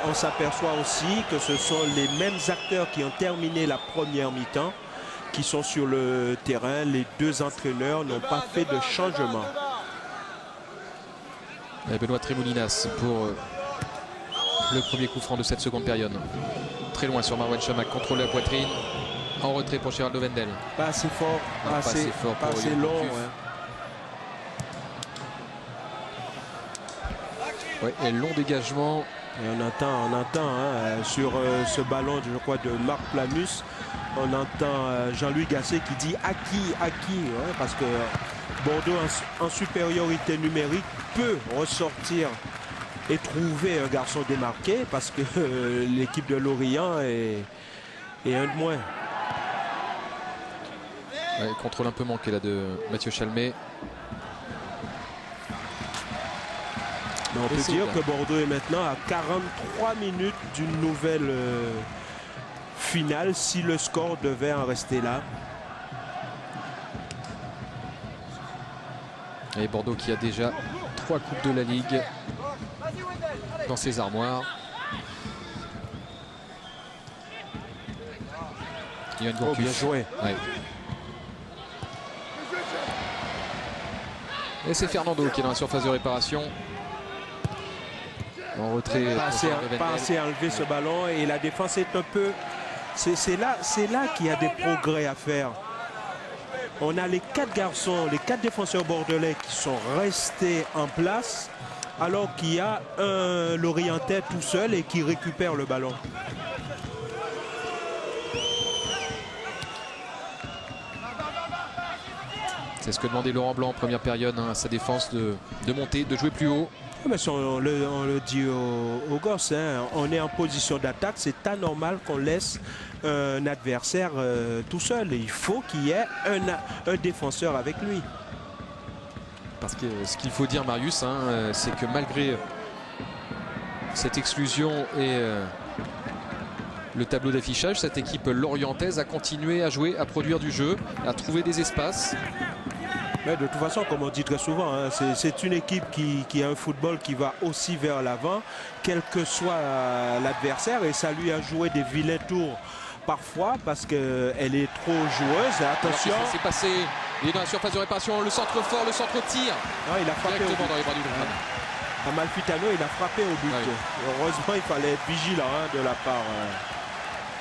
On s'aperçoit aussi que ce sont les mêmes acteurs qui ont terminé la première mi-temps qui sont sur le terrain. Les deux entraîneurs n'ont pas fait de changement.
Et Benoît Tremolinas pour le premier coup franc de cette seconde période. Très loin sur Marwan Chamakh, contrôle la poitrine. En retrait pour Geraldo Vendel.
Pas assez fort,
pas assez fort,
pas assez long.
Ouais, et long dégagement.
Et on entend sur ce ballon, je crois, de Marc Planus, on entend Jean-Louis Gasset qui dit à qui, parce que Bordeaux en supériorité numérique peut ressortir et trouver un garçon démarqué parce que l'équipe de Lorient est un de moins.
Ouais, contrôle un peu manqué là de Mathieu Chalmet.
Mais on peut dire que Bordeaux est maintenant à 43 minutes d'une nouvelle finale si le score devait en rester là.
Et Bordeaux qui a déjà 3 coupes de la Ligue dans ses armoires. Yohan Gourcuff.
Bien joué.
Ouais. Et c'est Fernando qui est dans la surface de réparation. En retrait.
Pas assez enlevé ce ballon et la défense est un peu... C'est là qu'il y a des progrès à faire. On a les 4 garçons, les 4 défenseurs bordelais qui sont restés en place alors qu'il y a un Lorientais tout seul et qui récupère le ballon.
C'est ce que demandait Laurent Blanc en première période à sa défense de monter, de jouer plus haut.
Mais on le dit aux gosses, hein, on est en position d'attaque, c'est anormal qu'on laisse un adversaire tout seul. Il faut qu'il y ait un défenseur avec lui.
Parce que ce qu'il faut dire, Marius, hein, c'est que malgré cette exclusion et le tableau d'affichage, cette équipe lorientaise a continué à jouer, à produire du jeu, à trouver des espaces.
Mais de toute façon, comme on dit très souvent, hein, c'est une équipe qui a un football qui va aussi vers l'avant, quel que soit l'adversaire. Et ça lui a joué des vilains tours parfois parce qu'elle est trop joueuse. Attention.
C'est passé. Il est dans la surface de réparation. Le centre fort, le centre tire.
Non, il a frappé
directement dans les bras du
Amalfitano, il a frappé au but. Ouais. Heureusement, il fallait être vigilant hein, de la part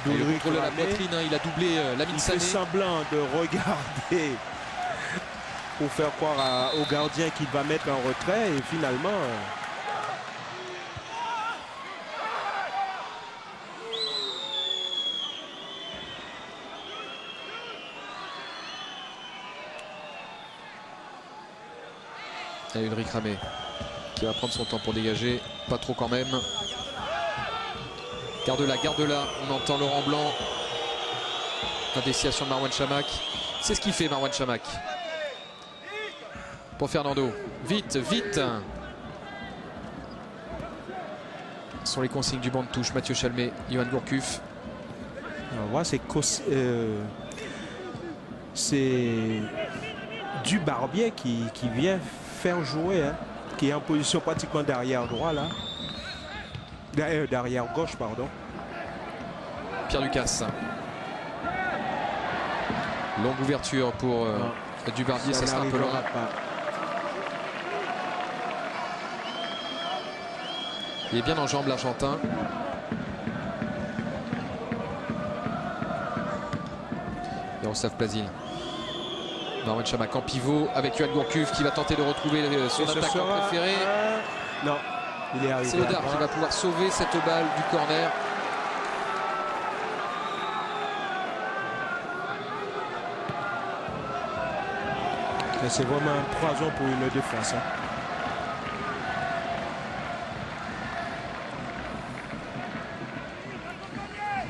d'Ulrich.
Il a la poitrine, hein, il a doublé Lamine Sané.
Il fait semblant de regarder pour faire croire au gardien qu'il va mettre en retrait et finalement...
Et Ulrich Ramé qui va prendre son temps pour dégager, pas trop quand même. Garde-la, on entend Laurent Blanc. La déciation de Marwan Chamakh. C'est ce qu'il fait Marwan Chamakh. Pour Fernando. Vite. Ce sont les consignes du banc de touche. Mathieu Chalmé, Yohan Gourcuff.
On voit c'est du Barbier qui vient faire jouer, hein, qui est en position pratiquement derrière droit là. Derrière gauche, pardon.
Pierre Ducasse. Longue ouverture pour Dubarbier, ça sera un peu long. Il est bien en jambes l'Argentin. Yaroslav Plazil. Marwan Chamakh en pivot avec Yohan Gourcuff qui va tenter de retrouver son attaquant préféré.
Non, il est arrivé.
C'est Audard qui va pouvoir sauver cette balle du corner.
C'est vraiment un poison pour une défense. Hein.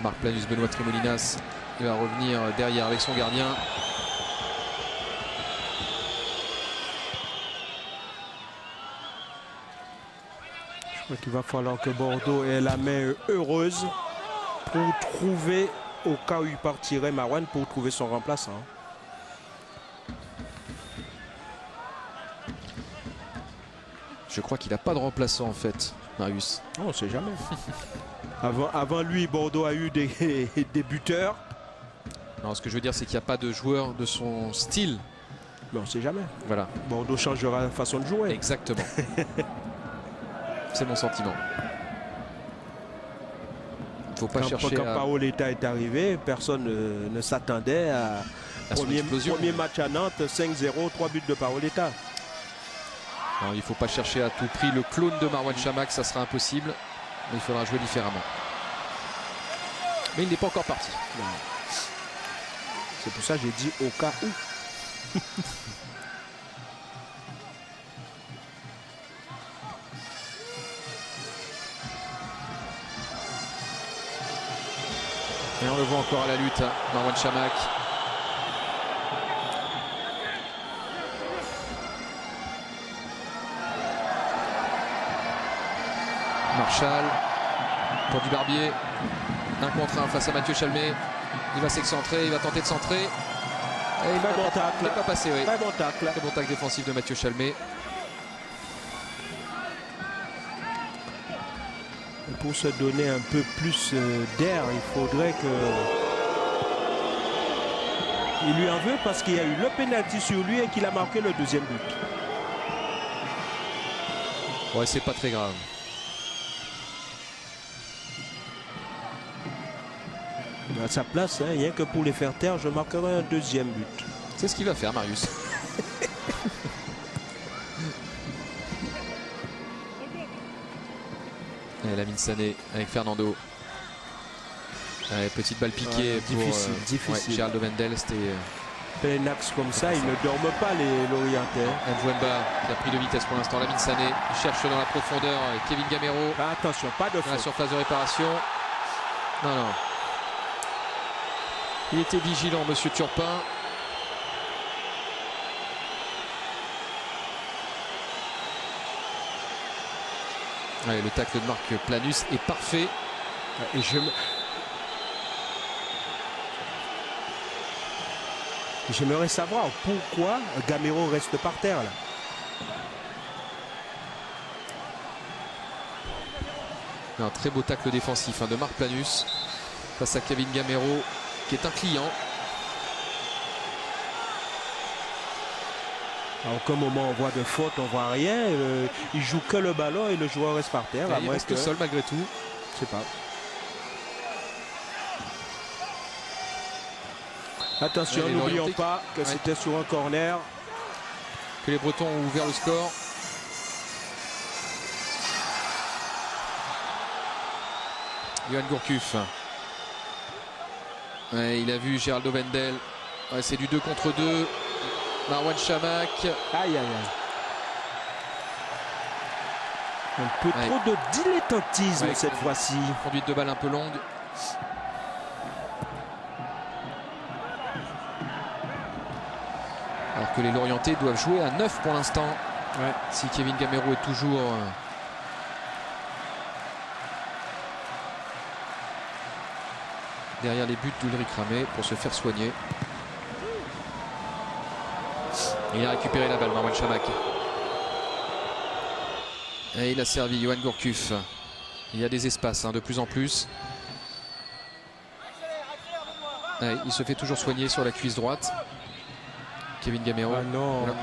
Marc Planus, Benoît Tremolinas, il va revenir derrière avec son gardien.
Je crois qu'il va falloir que Bordeaux ait la main heureuse pour trouver, au cas où il partirait Marwan, pour trouver son remplaçant.
Je crois qu'il n'a pas de remplaçant en fait, Marius.
On ne sait jamais. Avant lui, Bordeaux a eu des buteurs.
Non, ce que je veux dire, c'est qu'il n'y a pas de joueur de son style.
Mais on ne sait jamais.
Voilà.
Bordeaux changera la façon de jouer.
Exactement. C'est mon sentiment. Il ne faut pas chercher
quand Paoletta est arrivé, personne ne s'attendait à premier match à Nantes, 5-0, 3 buts de Paoletta.
Non, il ne faut pas chercher à tout prix le clone de Marwan Chamakh, ça sera impossible. Mais il faudra jouer différemment. Mais il n'est pas encore parti.
C'est pour ça que j'ai dit au cas où.
Et on le voit encore à la lutte, hein, Marwan Chamakh. Marchal pour Dubarbier. 1 contre 1 face à Mathieu Chalmé. Il va s'excentrer, il va tenter de centrer. Il
Très bon tacle.
n'est pas passé, oui.
Très bon tacle.
Très bon tacle défensif de Mathieu Chalmé.
Et pour se donner un peu plus d'air, il faudrait que... Il lui en veut parce qu'il y a eu le pénalty sur lui et qu'il a marqué le deuxième but.
Ouais, c'est pas très grave.
À sa place, hein, rien que pour les faire taire, je marquerai un deuxième but.
C'est ce qu'il va faire, Marius. Et Lamine Sané avec Fernando. Allez, petite balle piquée pour
difficile.
Géraldo Wendel. C'était
Plein axe comme ça, ils ne dorment pas les Lorientais.
Mvouemba qui a pris de vitesse pour l'instant. Lamine Sané il cherche dans la profondeur Kevin Gamero.
Attention, pas de
Dans la
faute.
surface de réparation. Non, non. Il était vigilant, monsieur Turpin. Ouais, le tacle de Marc Planus est parfait.
Et j'aimerais savoir pourquoi Gamero reste par terre là.
Un très beau tacle défensif de Marc Planus face à Kevin Gamero qui est un client.
À aucun moment on voit de faute, on voit rien. Il joue que le ballon et le joueur reste par terre.
Il reste seul malgré tout.
Je sais pas. Attention,
Ouais,
n'oublions pas que c'était sur un corner.
Que les Bretons ont ouvert le score. Johan Gourcuff. Ouais, il a vu Géraldo Wendel. Ouais, c'est du 2 contre 2. Marouane Chamakh.
Aïe, aïe, aïe. Un peu trop de dilettantisme cette fois-ci.
Conduite de balle un peu longue. Alors que les Lorientais doivent jouer à 9 pour l'instant.
Ouais.
Si Kevin Gamero est toujours derrière les buts d'Ulrich Ramé pour se faire soigner. Il a récupéré la balle, Marouane Chamakh. Et il a servi Johan Gourcuff. Il y a des espaces de plus en plus. Ouais, il se fait toujours soigner sur la cuisse droite. Kevin Gamero.
Ah non.
Voilà.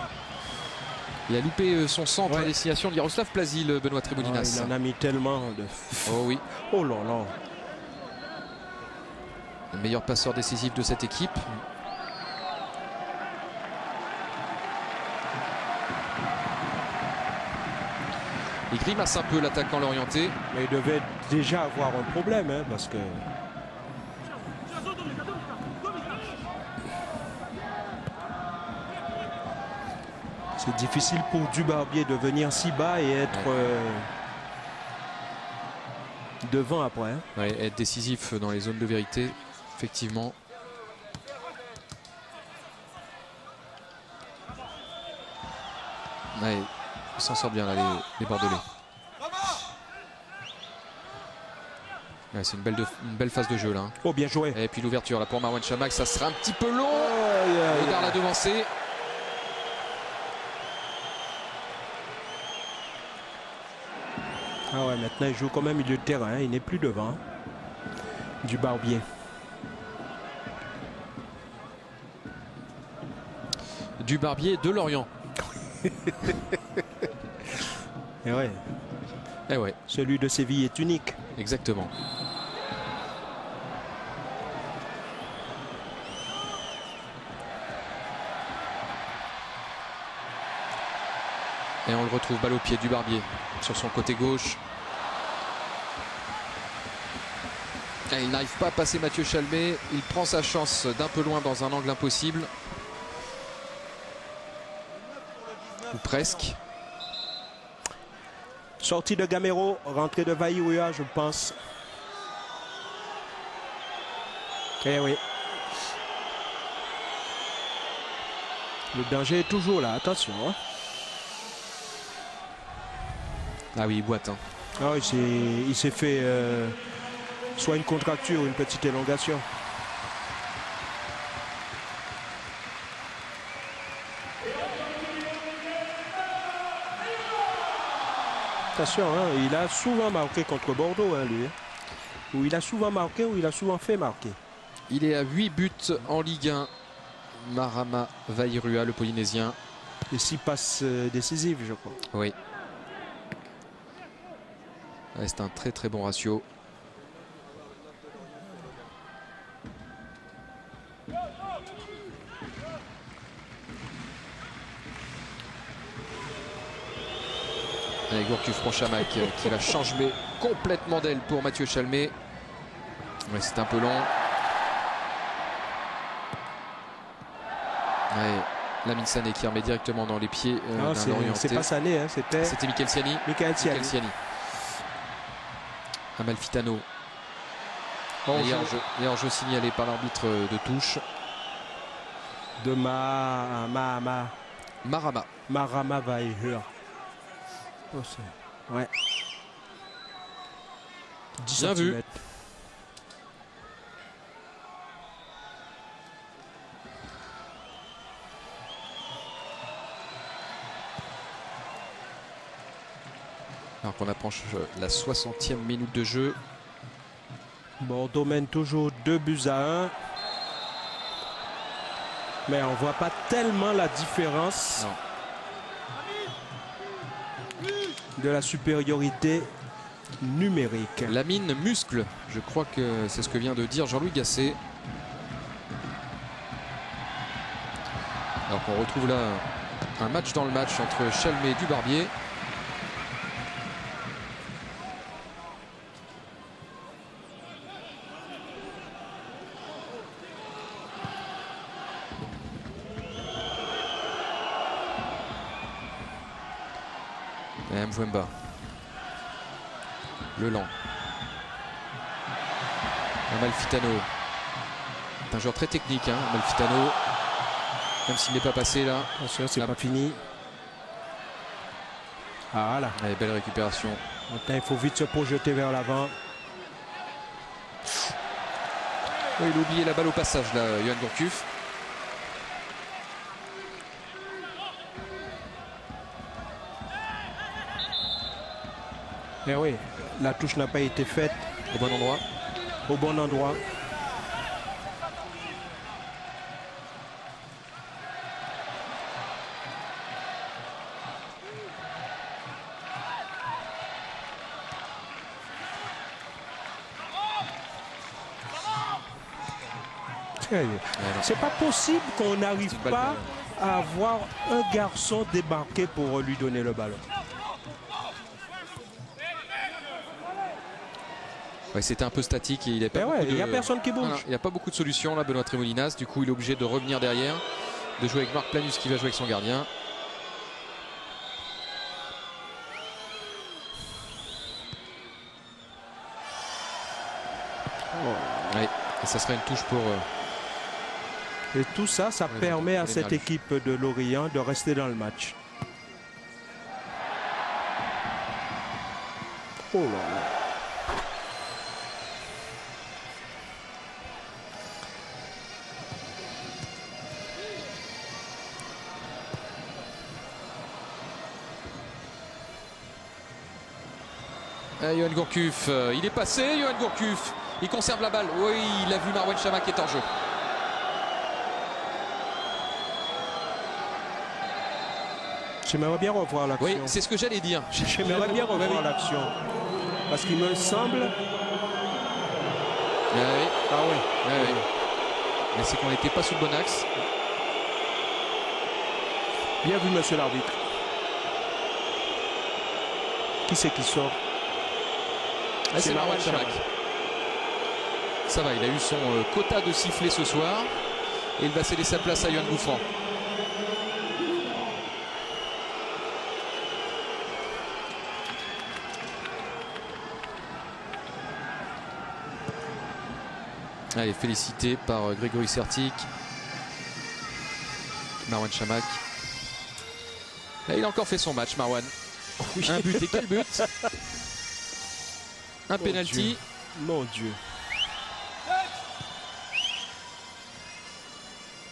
Il a loupé son centre à destination de Yaroslav Plazil, Benoît Tréboulinas.
Il en a mis tellement de...
Oh oui.
Oh là là.
Le meilleur passeur décisif de cette équipe. Il grimace un peu l'attaquant l'orienté.
Mais il devait déjà avoir un problème, hein, parce que... C'est difficile pour Dubarbier de venir si bas et être devant après. Hein.
Ouais, être décisif dans les zones de vérité, effectivement. Ouais, ils s'en sortent bien là, les Bordelais. Ouais, c'est une belle phase de jeu là.
Oh, bien joué.
Et puis l'ouverture là pour Marouane Chamakh, ça sera un petit peu long. Godard l'a devancé.
Ah ouais, maintenant il joue quand même milieu de terrain, hein. Il n'est plus devant. Dubarbier.
Dubarbier de Lorient.
Et ouais.
Eh ouais.
Celui de Séville est unique.
Exactement. Et on le retrouve balle au pied du Barbier sur son côté gauche. Et il n'arrive pas à passer Mathieu Chalmé. Il prend sa chance d'un peu loin dans un angle impossible. Ou presque.
Sortie de Gamero, rentrée de Vaïouya, je pense. Eh oui. Le danger est toujours là, attention. Hein.
Ah oui, il boite. Hein.
Ah, il s'est fait soit une contracture ou une petite élongation. Attention, hein, il a souvent marqué contre Bordeaux, hein, lui. Où il a souvent marqué, où il a souvent fait marquer.
Il est à 8 buts en Ligue 1. Marama Vairua, le Polynésien.
Et 6 passes décisives, je crois.
Oui. Ouais, c'est un très très bon ratio. Avec Gourcuff Ronchamac qui va changer complètement d'aile pour Mathieu Chalmé. Ouais, c'est un peu long. Ouais, Lamine Sané qui remet directement dans les pieds d'un orienté.
C'est pas Sané, hein,
c'était Michael Siani.
Michael Siani.
Amalfitano. Et hors-jeu signalé par l'arbitre de touche.
De Marama Vairua. Oh, ouais. 10
Bien vu. Alors qu'on approche la 60e minute de jeu.
Bordeaux mène toujours 2-1. Mais on ne voit pas tellement la différence.
Non.
De la supériorité numérique.
Lamine muscle, je crois que c'est ce que vient de dire Jean-Louis Gasset. Alors qu'on retrouve là un match dans le match entre Chalmé et Dubarbier. Et Mvouemba. Le lent. Amalfitano. C'est un joueur très technique, hein, Amalfitano. Même s'il n'est pas passé là.
Attention, c'est pas fini. Ah, voilà.
Allez, belle récupération.
Maintenant, il faut vite se projeter vers l'avant.
Oui, il a oublié la balle au passage là, Yohan Gourcuff.
Eh oui, la touche n'a pas été faite.
Au bon endroit.
Au bon endroit. C'est pas possible qu'on n'arrive pas à avoir un garçon débarqué pour lui donner le ballon.
Ouais, c'était un peu statique et il
n'y a personne qui bouge.
Il n'y a pas beaucoup de solutions là, Benoît Tremolinas. Du coup, il est obligé de revenir derrière, de jouer avec Marc Planus qui va jouer avec son gardien. Ouais, et ça sera une touche pour...
Et tout ça, ça permet à cette équipe de Lorient de rester dans le match. Oh là là.
Yohan Gourcuff, il est passé, Yohan Gourcuff. Il conserve la balle. Oui, il a vu Marouane Chamakh qui est en jeu.
J'aimerais bien revoir l'action.
Oui, c'est ce que j'allais dire.
J'aimerais bien revoir l'action. Parce qu'il me semble...
Oui.
Ah oui.
Oui. Mais c'est qu'on n'était pas sous le bon axe.
Bien vu, monsieur l'arbitre. Qui c'est qui sort?
C'est Marouane Chamakh. Ça va, il a eu son quota de sifflets ce soir. Et il va céder sa place à Yohan Gouffran. Allez, félicité par Grégory Sertic. Marouane Chamakh. Là, il a encore fait son match, Marouane. Oui. Un but, et quel but! Un penalty.
Mon Dieu.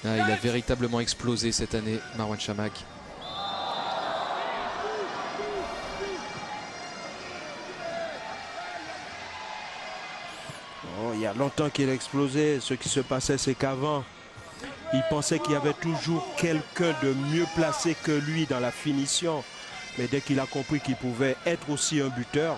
Ah, il a véritablement explosé cette année, Marouane Chamakh.
y a longtemps qu'il a explosé. Ce qui se passait, c'est qu'avant, il pensait qu'il y avait toujours quelqu'un de mieux placé que lui dans la finition. Mais dès qu'il a compris qu'il pouvait être aussi un buteur,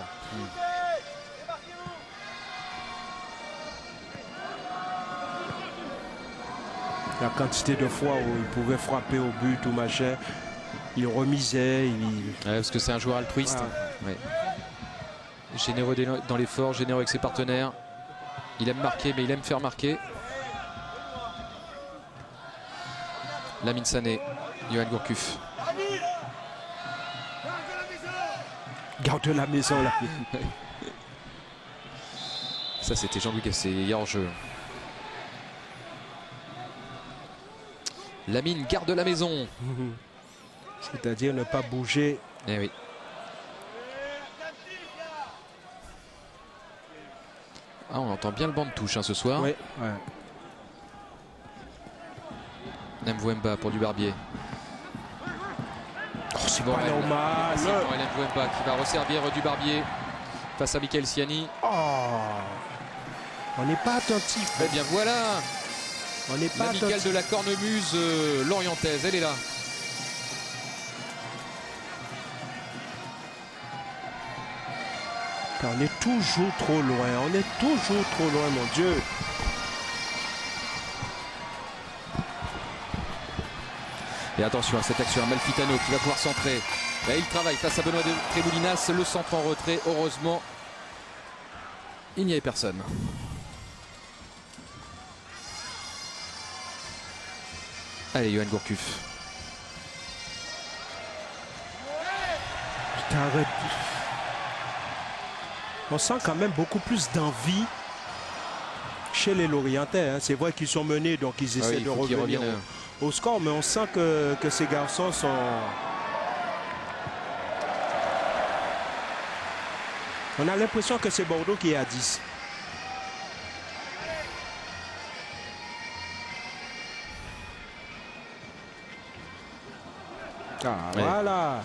la quantité de fois où il pouvait frapper au but ou machin, il remisait.
Parce que c'est un joueur altruiste. Ouais. Généreux dans l'effort, généreux avec ses partenaires. Il aime marquer, mais il aime faire marquer. Lamine Sané, Yoann Gourcuff.
Garde la maison là.
Ça c'était Jean-Louis Gasset hier en jeu. Lamine garde la maison.
C'est-à-dire ne pas bouger.
Eh oui. Ah, on entend bien le banc de touche ce soir.
Ouais, ouais.
Mvouemba pour du Barbier.
Oh, c'est pas normal.
C'est Mvouemba qui va resservir du Barbier face à Michael Siani.
Oh, on n'est pas attentif.
Eh bien voilà.
On n'est pas
l'amicale de la cornemuse lorientaise, elle est là.
On est toujours trop loin, on est toujours trop loin, mon Dieu.
Et attention à cette action, Amalfitano qui va pouvoir centrer. Là, il travaille face à Benoît de Tréboulinas, le centre en retrait. Heureusement, il n'y avait personne. Allez, Yoann Gourcuff.
Putain, arrête. On sent quand même beaucoup plus d'envie chez les Lorientais. Hein. C'est vrai qu'ils sont menés, donc ils essaient de revenir au score, mais on sent que ces garçons sont... On a l'impression que c'est Bordeaux qui est à 10. Ah, ouais. Voilà.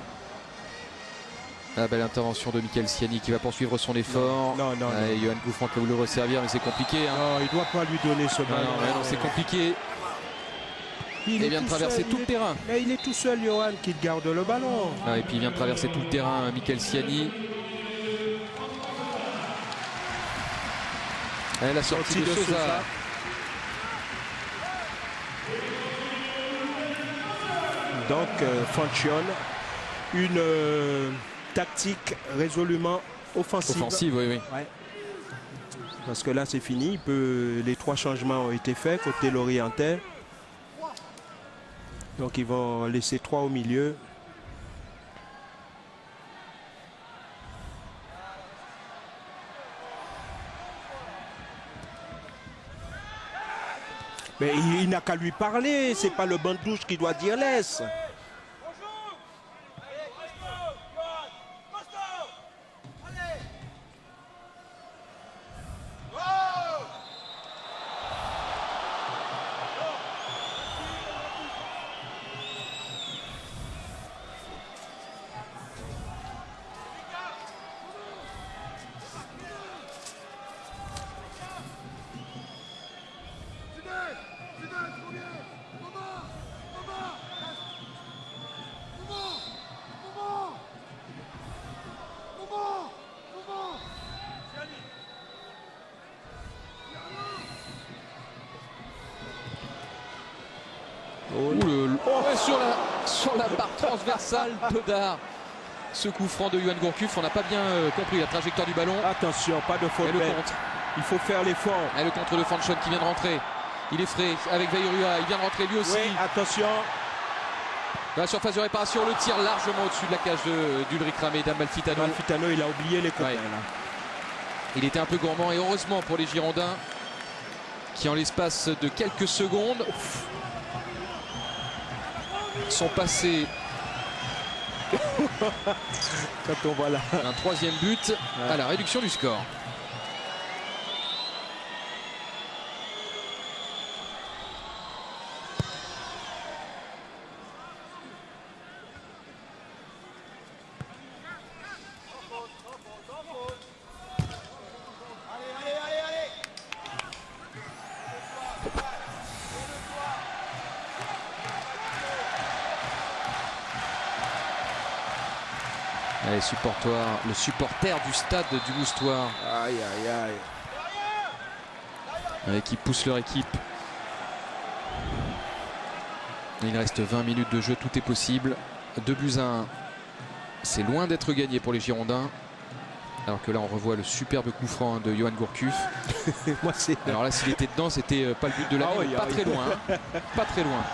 La belle intervention de Michael Siani qui va poursuivre son effort.
Non.
Yoann Gouffran qui a voulu le resservir, mais c'est compliqué. Hein.
Non, il ne doit pas lui donner ce ballon.
Non, c'est compliqué. Il vient de traverser tout le terrain.
Mais il est tout seul, Yoann, qui garde le ballon.
Ah, et puis il vient de traverser tout le terrain, Michael Siani. Et la sortie de Sousa.
Donc, fonctionne une tactique résolument offensive.
Offensive, oui.
Ouais. Parce que là, c'est fini. Les 3 changements ont été faits côté Lorientais. Donc, ils vont laisser 3 au milieu. Mais il n'a qu'à lui parler. C'est pas le banc de touche qui doit dire laisse.
Sur la barre transversale, Todar. Ce coup franc de Yoann Gourcuff, on n'a pas bien compris la trajectoire du ballon.
Attention, pas de faute. Il faut faire l'effort.
Et le contre de Fanchon qui vient de rentrer. Il est frais avec Veirua, il vient de rentrer lui aussi.
Oui, attention.
Dans la surface de réparation, le tir largement au-dessus de la cage d'Ulrich Ramé, d'Amalfitano.
Amalfitano, il a oublié les copains. Ouais.
Il était un peu gourmand et heureusement pour les Girondins qui en l'espace de quelques secondes sont passés
quand on voit là
un 3e but à la réduction du score. Allez, le supporter du stade du Moustoir.
Aïe, aïe, aïe.
Qui pousse leur équipe. Il reste 20 minutes de jeu, tout est possible. 2-1. C'est loin d'être gagné pour les Girondins. Alors que là, on revoit le superbe coup franc de Yoann Gourcuff. Alors là, s'il était dedans, c'était pas le but de la vie, pas très loin. Hein. Pas très loin.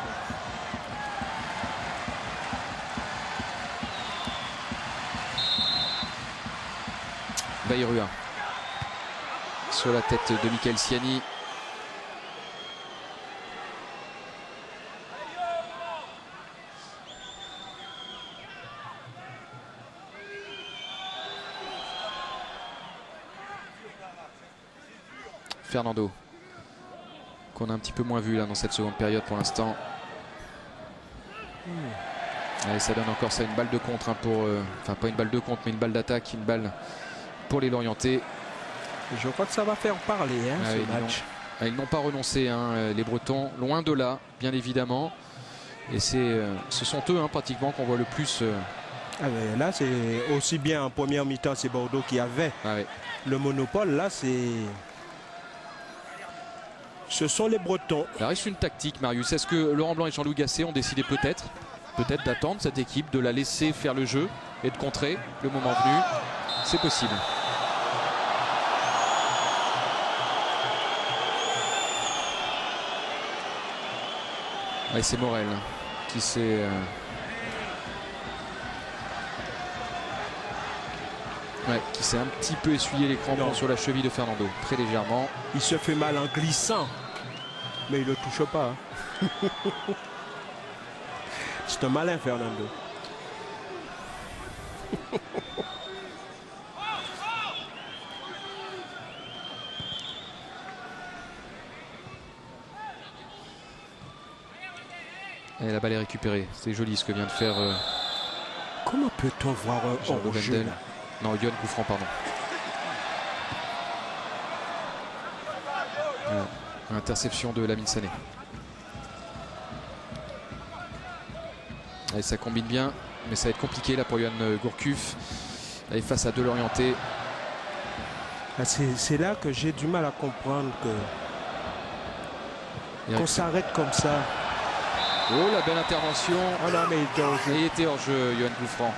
Bayrua sur la tête de Michael Siani. Fernando, qu'on a un petit peu moins vu là dans cette seconde période pour l'instant. Allez, ça donne encore ça, une balle de contre hein, pour, enfin pas une balle de contre mais une balle d'attaque, une balle pour les Lorientais.
Je crois que ça va faire parler hein, ce match.
Ils n'ont pas renoncé hein, les Bretons, loin de là bien évidemment. Et ce sont eux hein, pratiquement qu'on voit le plus.
Là c'est aussi bien en première mi-temps, c'est Bordeaux qui avait le monopole. Là ce sont les Bretons.
Il reste une tactique, Marius. Est-ce que Laurent Blanc et Jean-Louis Gasset ont décidé peut-être d'attendre cette équipe, de la laisser faire le jeu et de contrer le moment venu? C'est possible. Ouais, c'est Morel qui s'est... qui s'est un petit peu essuyé les crampons sur la cheville de Fernando, très légèrement.
Il se fait mal en glissant, mais il ne le touche pas. C'est un malin, Fernando.
Et la balle est récupérée. C'est joli ce que vient de faire...
Comment peut-on voir un hors-jeu?
Non, Yoann coup franc, pardon. Interception de Lamine Sané. Allez, ça combine bien, mais ça va être compliqué là pour Yoann Gourcuff. Allez, face à deux Lorientais.
C'est là que j'ai du mal à comprendre qu'on s'arrête comme ça.
Oh, la belle intervention.
Oh non, mais il était hors jeu.
Il était hors jeu, Yoann Gouffran.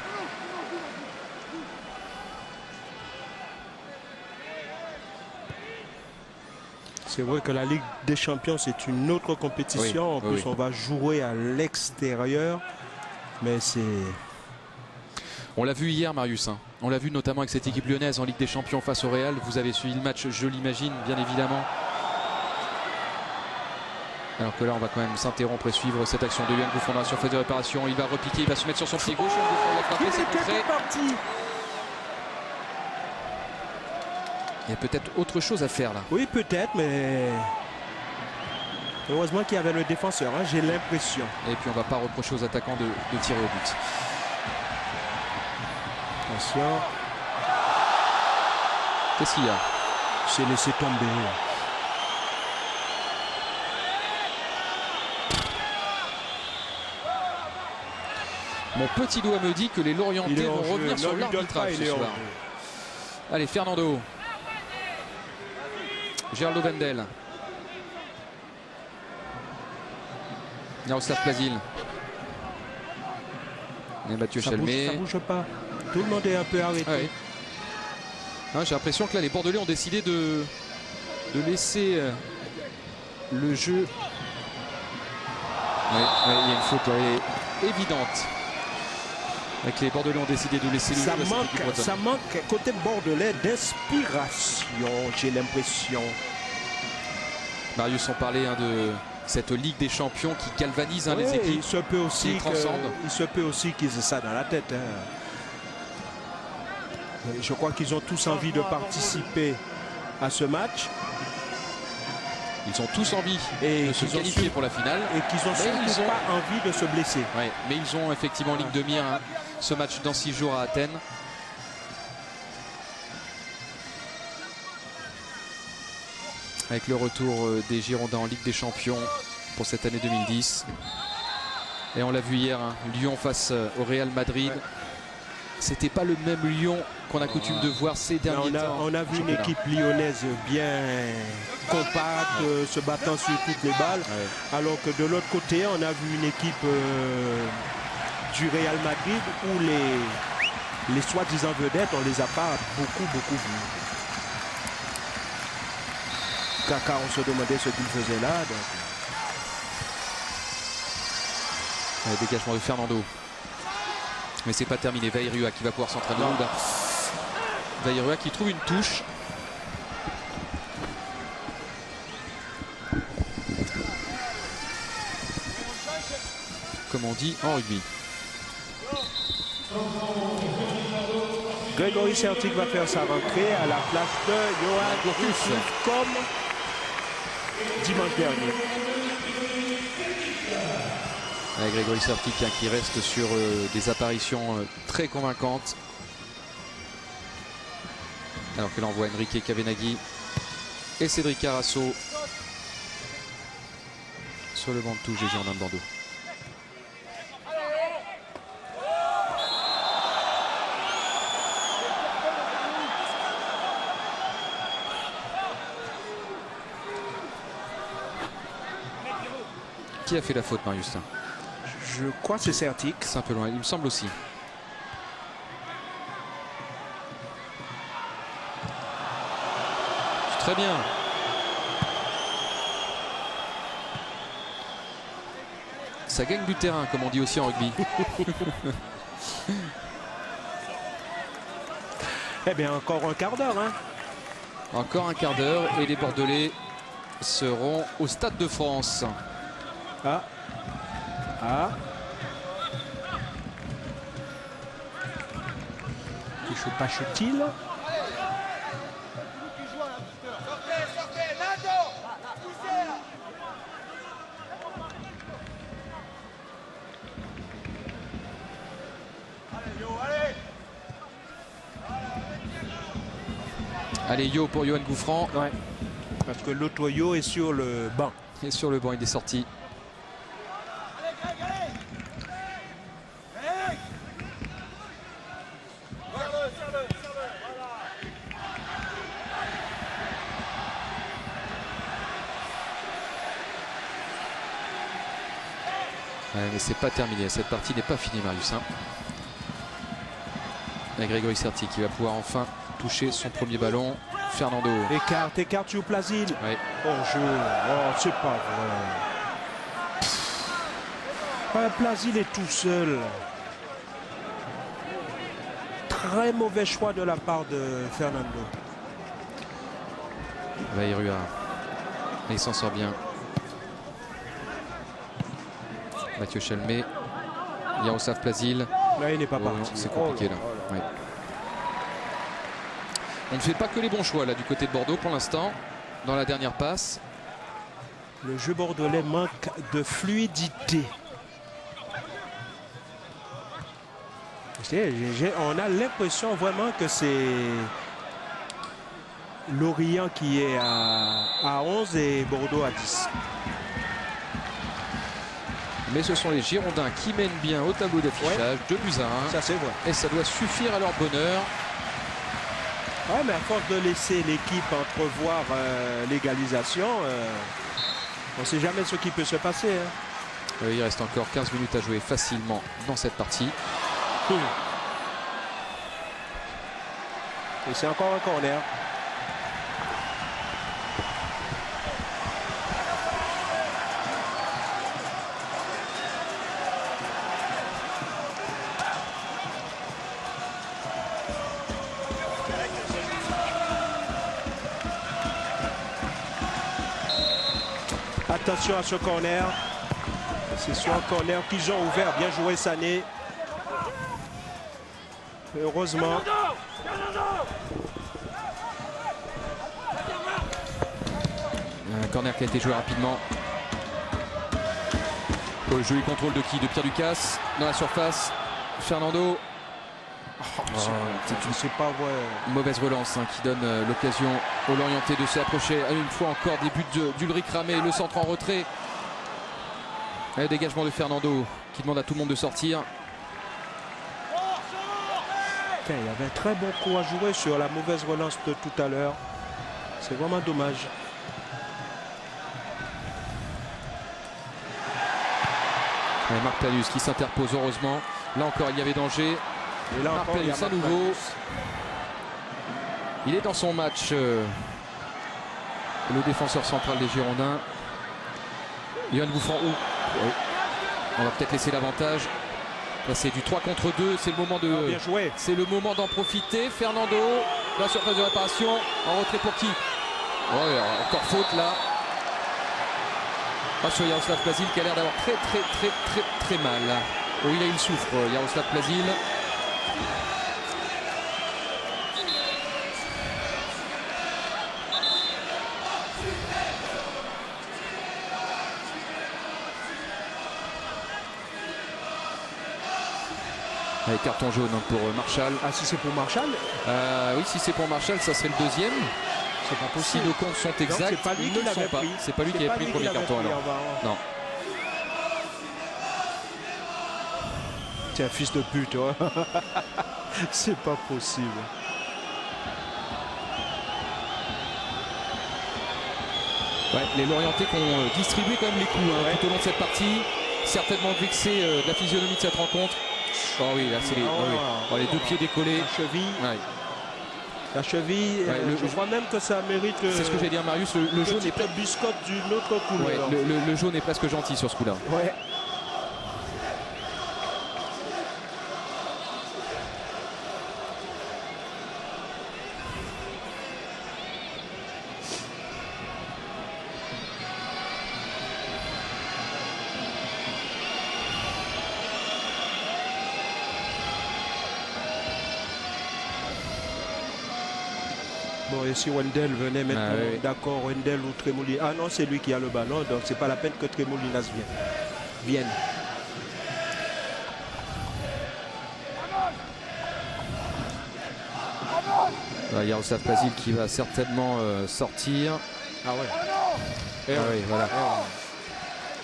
C'est vrai que la Ligue des Champions, c'est une autre compétition. En plus, on va jouer à l'extérieur. Mais c'est...
On l'a vu hier, Marius. Hein. On l'a vu notamment avec cette équipe lyonnaise en Ligue des Champions face au Real. Vous avez suivi le match, je l'imagine, bien évidemment. Alors que là, on va quand même s'interrompre et suivre cette action de Yoann Gouffran dans la surface de réparation. Il va repiquer, il va se mettre sur son pied gauche. Il va frapper, c'est contré. Il y a peut-être autre chose à faire là.
Oui, peut-être, mais heureusement qu'il y avait le défenseur, hein, j'ai l'impression.
Et puis on ne va pas reprocher aux attaquants de tirer au but.
Attention.
Qu'est-ce qu'il y a?
C'est laissé tomber.
Mon petit doigt me dit que les Lorientais vont revenir sur l'arbitrage ce soir. Allez, Fernando. Geraldo Vendel. Jaroslav Plazil. Et Mathieu Chalmé.
Ça bouge pas. Tout le monde est un peu arrêté.
J'ai l'impression que là, les Bordelais ont décidé de laisser le jeu. Il y a une faute évidente. Avec les Bordelais ont décidé de laisser le jeu.
Ça manque côté Bordelais d'inspiration, j'ai l'impression.
Marius, on parlait de cette Ligue des Champions qui galvanise les équipes.
Il se peut aussi qu'ils aient ça dans la tête. Hein. Je crois qu'ils ont tous envie de participer à ce match.
Ils ont tous envie de se qualifier pour la finale.
Et qu'ils n'ont surtout pas envie de se blesser.
Ouais, mais ils ont effectivement ligne de mire ce match dans 6 jours à Athènes. Avec le retour des Girondins en Ligue des Champions pour cette année 2010. Et on l'a vu hier, Lyon face au Real Madrid. c'était pas le même Lyon qu'on a coutume de voir ces derniers temps.
On a vu une équipe lyonnaise bien compacte, se battant sur toutes les balles, alors que de l'autre côté, on a vu une équipe du Real Madrid où les soi-disant vedettes, on les a pas beaucoup vus. Kaka, on se demandait ce qu'il faisait là.
Dégagement de Fernando. Mais c'est pas terminé. Vairua qui va pouvoir s'entraîner. Vairua qui trouve une touche. Comme on dit en rugby.
Grégory Sertic va faire sa rentrée à la place de Johan Gourcuff comme dimanche dernier.
Grégory Sertic qui reste sur des apparitions très convaincantes. Alors que l'on voit Enrique Cavenaghi et Cédric Carasso sur le banc de touche des Girondins de Bordeaux. Qui a fait la faute, Marius?
Je crois que c'est Sertic.
C'est un peu loin, il me semble aussi. Très bien. Ça gagne du terrain, comme on dit aussi en rugby.
Eh bien, encore un quart d'heure. Hein.
Encore un quart d'heure et les Bordelais seront au Stade de France.
Ah. Touche pas chute-t-il.
Allez, Yo pour Yohan Gouffran.
Ouais. Parce que l'autre Yo est sur le banc.
Et sur le banc, il est sorti. Mais c'est pas terminé, cette partie n'est pas finie, Marius. Et Grégory Sertic qui va pouvoir enfin toucher son premier ballon. Fernando.
Écarte sur Plasil.
Ouais.
Oh, c'est pas vrai. Plasil est tout seul. Très mauvais choix de la part de Fernando.
Vairua. Il s'en sort bien. Mathieu Chelmé. Yaroslav Plasil.
Là, il n'est pas parti.
C'est compliqué là. Ouais. On ne fait pas que les bons choix là du côté de Bordeaux pour l'instant. Dans la dernière passe.
Le jeu bordelais manque de fluidité. On a l'impression vraiment que c'est Lorient qui est à 11 et Bordeaux à 10.
Mais ce sont les Girondins qui mènent bien au tableau d'affichage. 2-1.
Ça c'est vrai.
Et ça doit suffire à leur bonheur.
Ouais, mais à force de laisser l'équipe entrevoir l'égalisation, on ne sait jamais ce qui peut se passer. Hein.
Il reste encore 15 minutes à jouer facilement dans cette partie.
Et c'est encore un corner. Attention à ce corner. C'est sur un corner qu'ils ont ouvert. Bien joué Sané. Heureusement.
Un corner qui a été joué rapidement. Oh, le joli contrôle de qui? De Pierre Ducasse dans la surface. Fernando.
C'est pas vrai.
Une mauvaise relance qui donne l'occasion au Lorientais de s'approcher une fois encore des buts d'Ulrich Ramé. Le centre en retrait. Et dégagement de Fernando qui demande à tout le monde de sortir.
Tiens, il y avait un très bon coup à jouer sur la mauvaise relance de tout à l'heure. C'est vraiment dommage.
Et Marc Planus qui s'interpose heureusement. Là encore, il y avait danger.
Et là
Marc
encore, il y a
Planus à
Marc
nouveau.
Planus.
Il est dans son match. Le défenseur central des Girondins. Yohan Bouffant. Oui. On va peut-être laisser l'avantage. Là, c'est du 3 contre 2. C'est le moment de.
Bien joué.
C'est le moment d'en profiter. Fernando, la surface de réparation. En retrait pour qui? Ouais, encore faute là. Ah, sur Jaroslav Plazil qui a l'air d'avoir très mal. Oui, là il souffre, Jaroslav Plazil. Avec carton jaune pour Marshall.
Ah, si c'est pour Marshall?
Oui, si c'est pour Marshall, ça serait le deuxième.
C'est pas
Si
possible.
nos comptes sont exacts,
C'est pas lui
ils
qui
ne le sont
l'avait
pas.
pris.
C'est pas lui qui avait pris le premier carton alors. Non.
C'est un fils de pute, hein. C'est pas possible.
Ouais, les Lorientais qui ont distribué quand même les coups
Ouais.
tout au long de cette partie. Certainement vexé de la physionomie de cette rencontre. Oh oui, là c'est les, les deux pieds décollés.
La cheville.
Ouais.
La cheville,
Ouais,
je crois même que ça mérite.
C'est ce que j'allais dire, Marius. Le jaune est
petite biscotte d'une autre couleur.
ouais, le jaune est presque gentil sur ce coup-là.
Ouais. Bon, et si Wendell venait maintenant,
oui.
d'accord, Wendell ou Tremoulinas. Ah non, c'est lui qui a le ballon, donc c'est pas la peine que Tremoulinas vienne.
Jaroslav Plazil qui va certainement sortir.
Ah ouais.
Ah oui, voilà.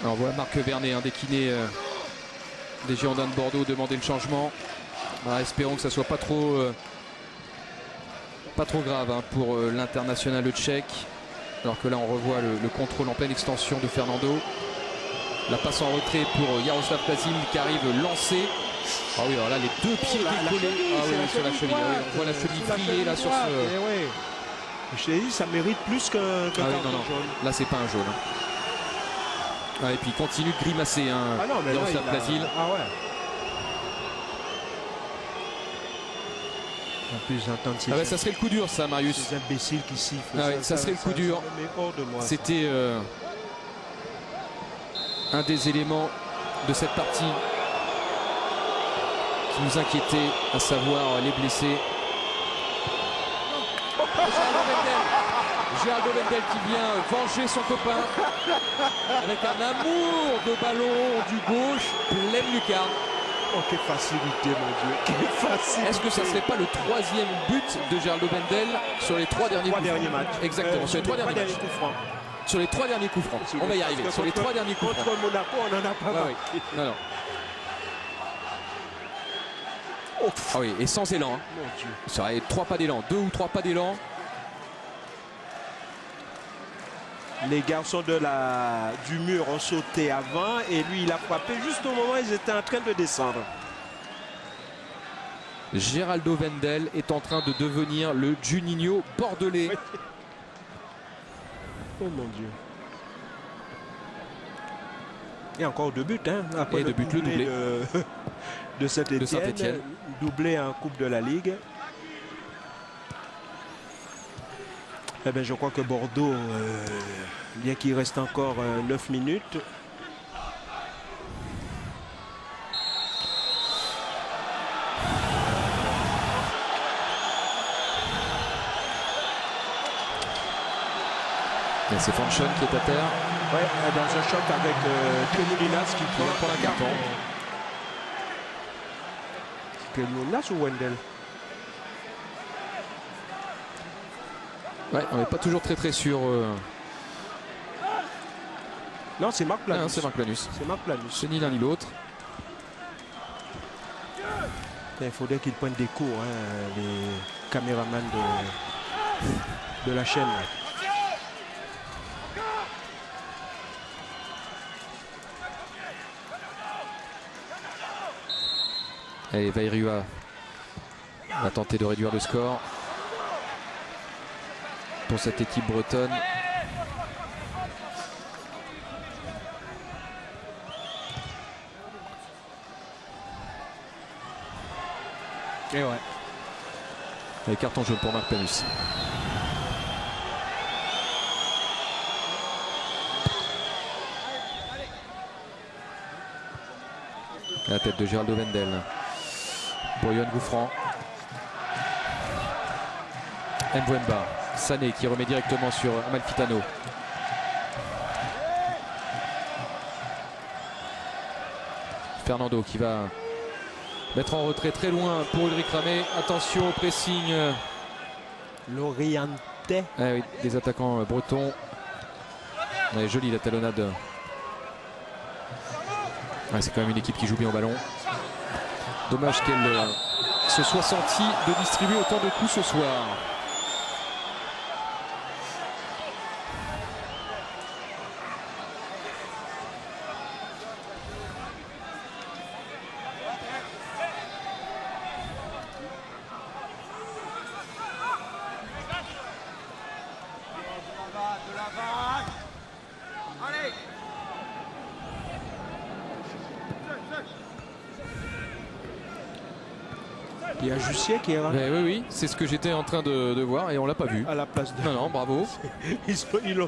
Alors voilà Marc Vernet, un des kinés des Girondins de Bordeaux, demander le changement. Voilà, espérons que ça soit pas trop grave hein, pour l'international tchèque. Alors que là on revoit le contrôle en pleine extension de Fernando. La passe en retrait pour Jaroslav Plazil qui arrive lancé. Ah oui, alors là les deux pieds décollés. Ah oui, sur la cheville. Ah oui, on voit la cheville vriller là sur ce.
Ouais. Je t'ai dit, ça mérite plus que
Ah oui,
carton
non.
jaune.
Là c'est pas un jaune. Ah, et puis il continue de grimacer hein,
Ah non, mais là,
Jaroslav Plazil.
Ah ouais. En plus, j'entends
Ah ouais, ça serait le coup dur ça, Marius.
ces imbéciles qui sifflent.
Ah ouais, ça serait le coup dur.
Ça me met hors de moi, ça.
C'était un des éléments de cette partie qui nous inquiétait, à savoir les blessés. Geraldo Wendell qui vient venger son copain avec un amour de ballon du gauche, pleine lucarne.
Oh, quelle facilité, mon Dieu. Quelle facilité.
Est-ce que ça serait pas le troisième but de Geraldo Wendell sur les trois derniers coups francs
matchs?
Exactement, sur les trois derniers matchs.
coups francs.
Sur les trois derniers coups francs. On va y arriver. Sur les trois derniers coups francs.
Contre Monaco, on n'en a pas marqué.
Oui. Non. Ah oui, et sans élan. Hein.
Mon Dieu.
Ça aurait 3 pas d'élan, 2 ou 3 pas d'élan.
Les garçons du mur ont sauté avant et lui il a frappé juste au moment où ils étaient en train de descendre.
Geraldo Wendell est en train de devenir le Juninho bordelais.
Oui. Oh mon Dieu. Et encore 2 buts, hein, après
Et
le
2 buts, le doublé
de Saint-Étienne,
Saint-Étienne.
doublé en Coupe de la Ligue. Eh bien, je crois que Bordeaux, bien qu'il reste encore 9 minutes.
C'est Fanchon qui est à terre.
Ouais, dans un choc avec Tremoulinas qui
va prendre un carton.
Tremoulinas ou Wendell?
Ouais, on n'est pas toujours très sûr.
Non, c'est Marc Planus.
C'est Marc Planus.
C'est Marc Planus.
C'est ni l'un ni l'autre.
Il faudrait qu'ils prennent des cours, hein, les caméramans de la chaîne.
Allez, Vairua va tenter de réduire le score pour cette équipe bretonne.
Et ouais.
Et carton jaune pour Marc Panus. La tête de Geraldo Wendel. Pour Yohan Gouffran. Mbouemba. Sané qui remet directement sur Amalfitano. Fernando qui va mettre en retrait très loin pour Ulrich Ramé. Attention au pressing.
L'Oriente.
Ah oui, des attaquants bretons. Ouais, jolie la talonnade. Ouais, c'est quand même une équipe qui joue bien au ballon. Dommage qu'elle se soit sentie de distribuer autant de coups ce soir.
Il y a Jussier qui est là.
Oui, oui, c'est ce que j'étais en train de voir et on l'a pas vu.
À la place de...
Non, non, bravo.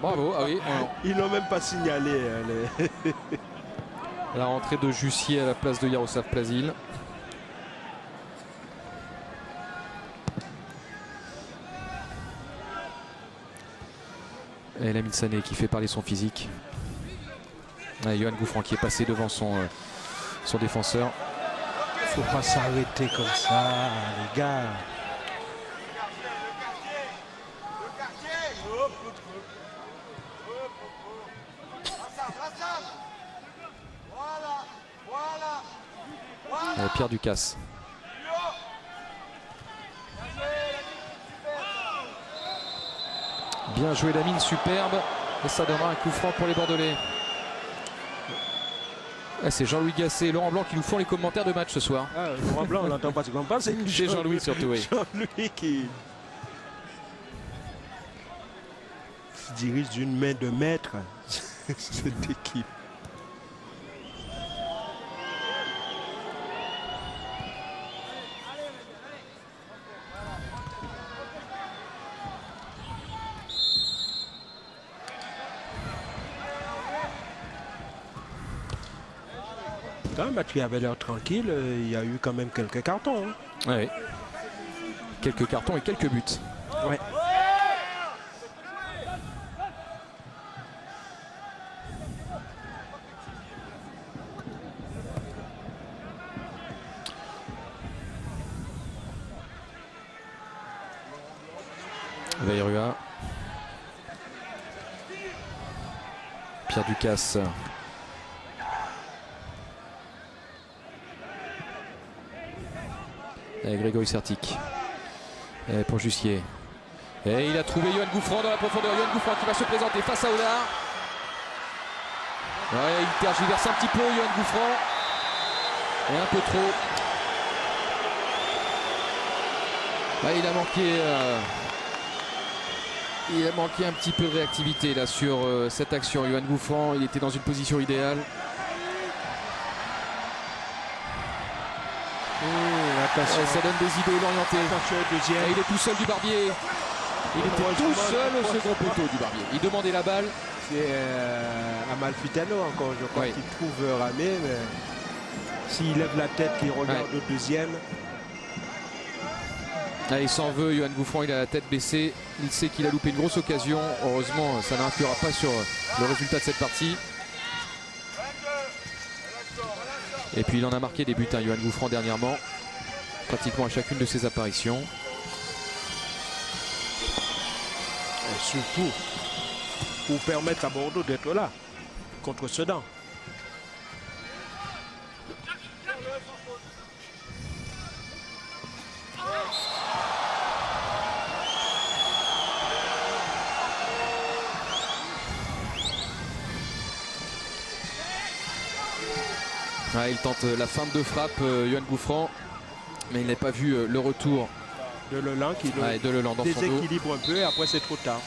Bravo, ah oui.
Ils l'ont même pas signalé.
La rentrée de Jussier à la place de Jaroslav Plazil. Et Lamine Sané qui fait parler son physique. Ah, Yohan Gouffran qui est passé devant son défenseur.
Faut pas s'arrêter comme ça, les gars.
Pierre Ducasse. Bien joué Lamine, superbe. Et ça donnera un coup franc pour les Bordelais. C'est Jean-Louis Gasset et Laurent Blanc qui nous font les commentaires de match ce soir.
Ah, Laurent Blanc, on l'entend pas ce qu'on parle, c'est
chez Jean-Louis surtout, oui.
Jean-Louis qui dirige d'une main de maître cette équipe. Un match qui avait l'air tranquille, il y a eu quand même quelques cartons. Hein.
Oui. Quelques cartons et quelques buts.
Ouais.
Vairua. Pierre Ducasse. Et Grégory Sertic pour Jussier. Et il a trouvé Yohan Gouffran dans la profondeur. Yohan Gouffran qui va se présenter face à Olar. Ouais, il tergiverse un petit peu Yohan Gouffran. Et un peu trop. Ouais, il a manqué un petit peu de réactivité là sur cette action. Yohan Gouffran, il était dans une position idéale. Ça donne des idées l'orienté. Il est tout seul du Barbier. Il était tout seul au second poteau du Barbier. Il demandait la balle.
C'est Amalfitano encore, je crois, qu'il trouve Ramé. Mais s'il lève la tête, qu'il regarde le deuxième.
Ah, il s'en veut, Yohan Gouffran, il a la tête baissée. Il sait qu'il a loupé une grosse occasion. Heureusement, ça n'influera pas sur le résultat de cette partie. Et puis il en a marqué des buts, hein, Yohan Gouffran dernièrement. Pratiquement à chacune de ses apparitions.
Et surtout, pour permettre à Bordeaux d'être là, contre Sedan.
Il tente la feinte de frappe, Yoann Gouffran, mais il n'a pas vu le retour
de Leland qui
le dans
déséquilibre un peu et après c'est trop tard.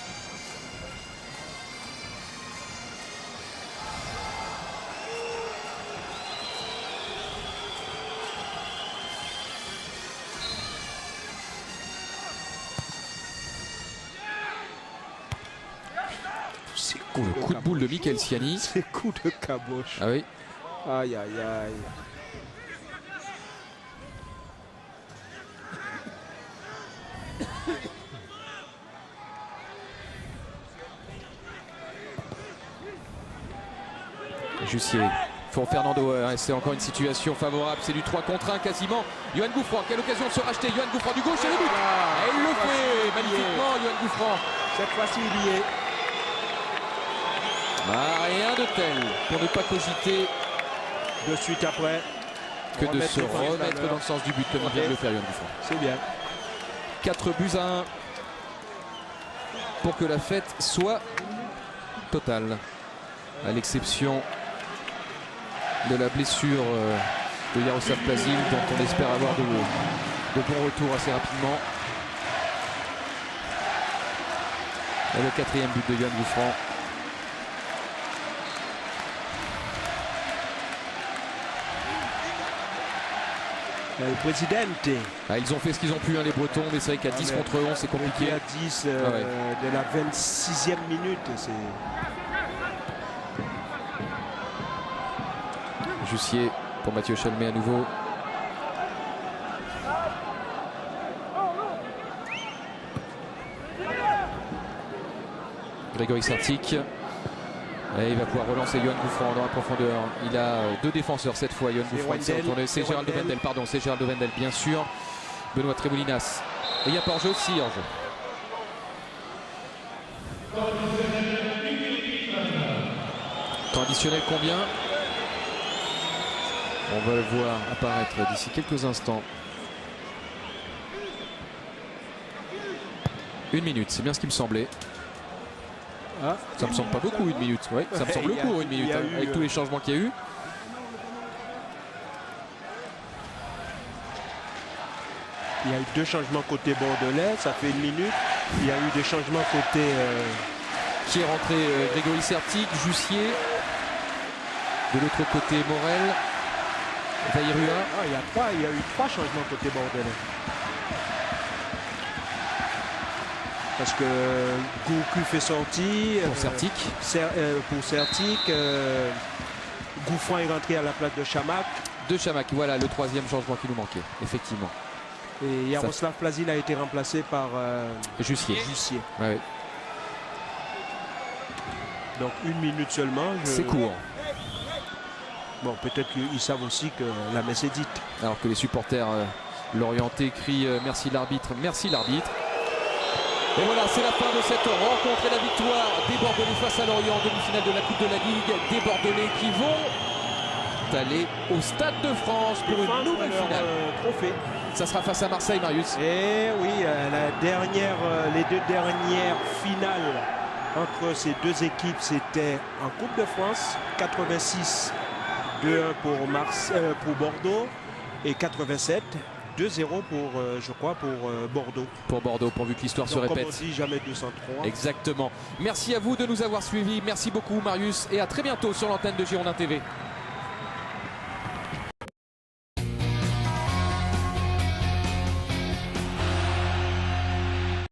Le coup de boule de Michael Ciani.
C'est coup de caboche.
Ah oui.
Aïe aïe aïe.
Jussier pour Fernando, c'est encore une situation favorable, c'est du 3 contre 1 quasiment. Yoann Gouffran, quelle occasion de se racheter, Yoann Gouffran du gauche et le but. Et il le fait magnifiquement, Yoann Gouffran.
Cette fois-ci il y est.
Rien de tel pour ne pas cogiter
de suite après
que de se remettre dans le sens du but comme vient de le faire Yoann Gouffran.
C'est bien. 4
buts à 1 pour que la fête soit totale, à l'exception de la blessure de Jaroslav Plazil, dont on espère avoir de bons retours assez rapidement. Et le 4e but de Yoann Gouffran.
Le Presidente.
Ils ont fait ce qu'ils ont pu, les Bretons, mais c'est vrai qu'à 10 contre 11 c'est compliqué.
À 10 de la 26e minute, c'est...
Jussier pour Mathieu Chalmé à nouveau. Grégory Sertic. Et il va pouvoir relancer Yoann Gouffran dans la profondeur. Il a 2 défenseurs cette fois. Yoann Gouffran c'est Géraldo Wendel, pardon, c'est Géraldo Wendel bien sûr. Benoît Tremoulinas. Et il y a pas hors-jeu aussi, hors-jeu. Temps additionnel combien? On va le voir apparaître d'ici quelques instants. 1 minute, c'est bien ce qui me semblait. Ça me semble pas beaucoup 1 minute. Ouais, ça me semble court 1 minute avec tous les changements qu'il y a eu.
Il y a eu 2 changements côté bordelais, ça fait 1 minute. Il y a eu des changements côté...
Qui est rentré Grégory Sertic, Jussier. De l'autre côté Morel. Vairua.
Il y a eu 3 changements côté bordelais. Parce que Gourcuff est sorti.
Pour Sertic.
Pour Sertic. Gouffran est rentré à la place de Chamac.
De Chamac, voilà le 3e changement qui nous manquait, effectivement.
Et Jaroslav Plazil a été remplacé par
Jussier. Ouais.
Donc 1 minute seulement.
C'est court.
Bon, peut-être qu'ils savent aussi que la messe est dite.
Alors que les supporters lorientais crient merci l'arbitre, merci l'arbitre. Et voilà, c'est la fin de cette rencontre et la victoire des Bordelais face à Lorient en demi-finale de la Coupe de la Ligue. Des Bordelais qui vont aller au Stade de France pour une nouvelle finale.
Trophée.
Ça sera face à Marseille, Marius.
Et oui, les 2 dernières finales entre ces 2 équipes, c'était en Coupe de France. 86, 2-1 pour Bordeaux et 87. 2-0 pour, je crois, pour Bordeaux.
Pour Bordeaux, pourvu que l'histoire se répète.
Comme on dit, jamais 203.
Exactement. Merci à vous de nous avoir suivis. Merci beaucoup, Marius. Et à très bientôt sur l'antenne de Girondin TV.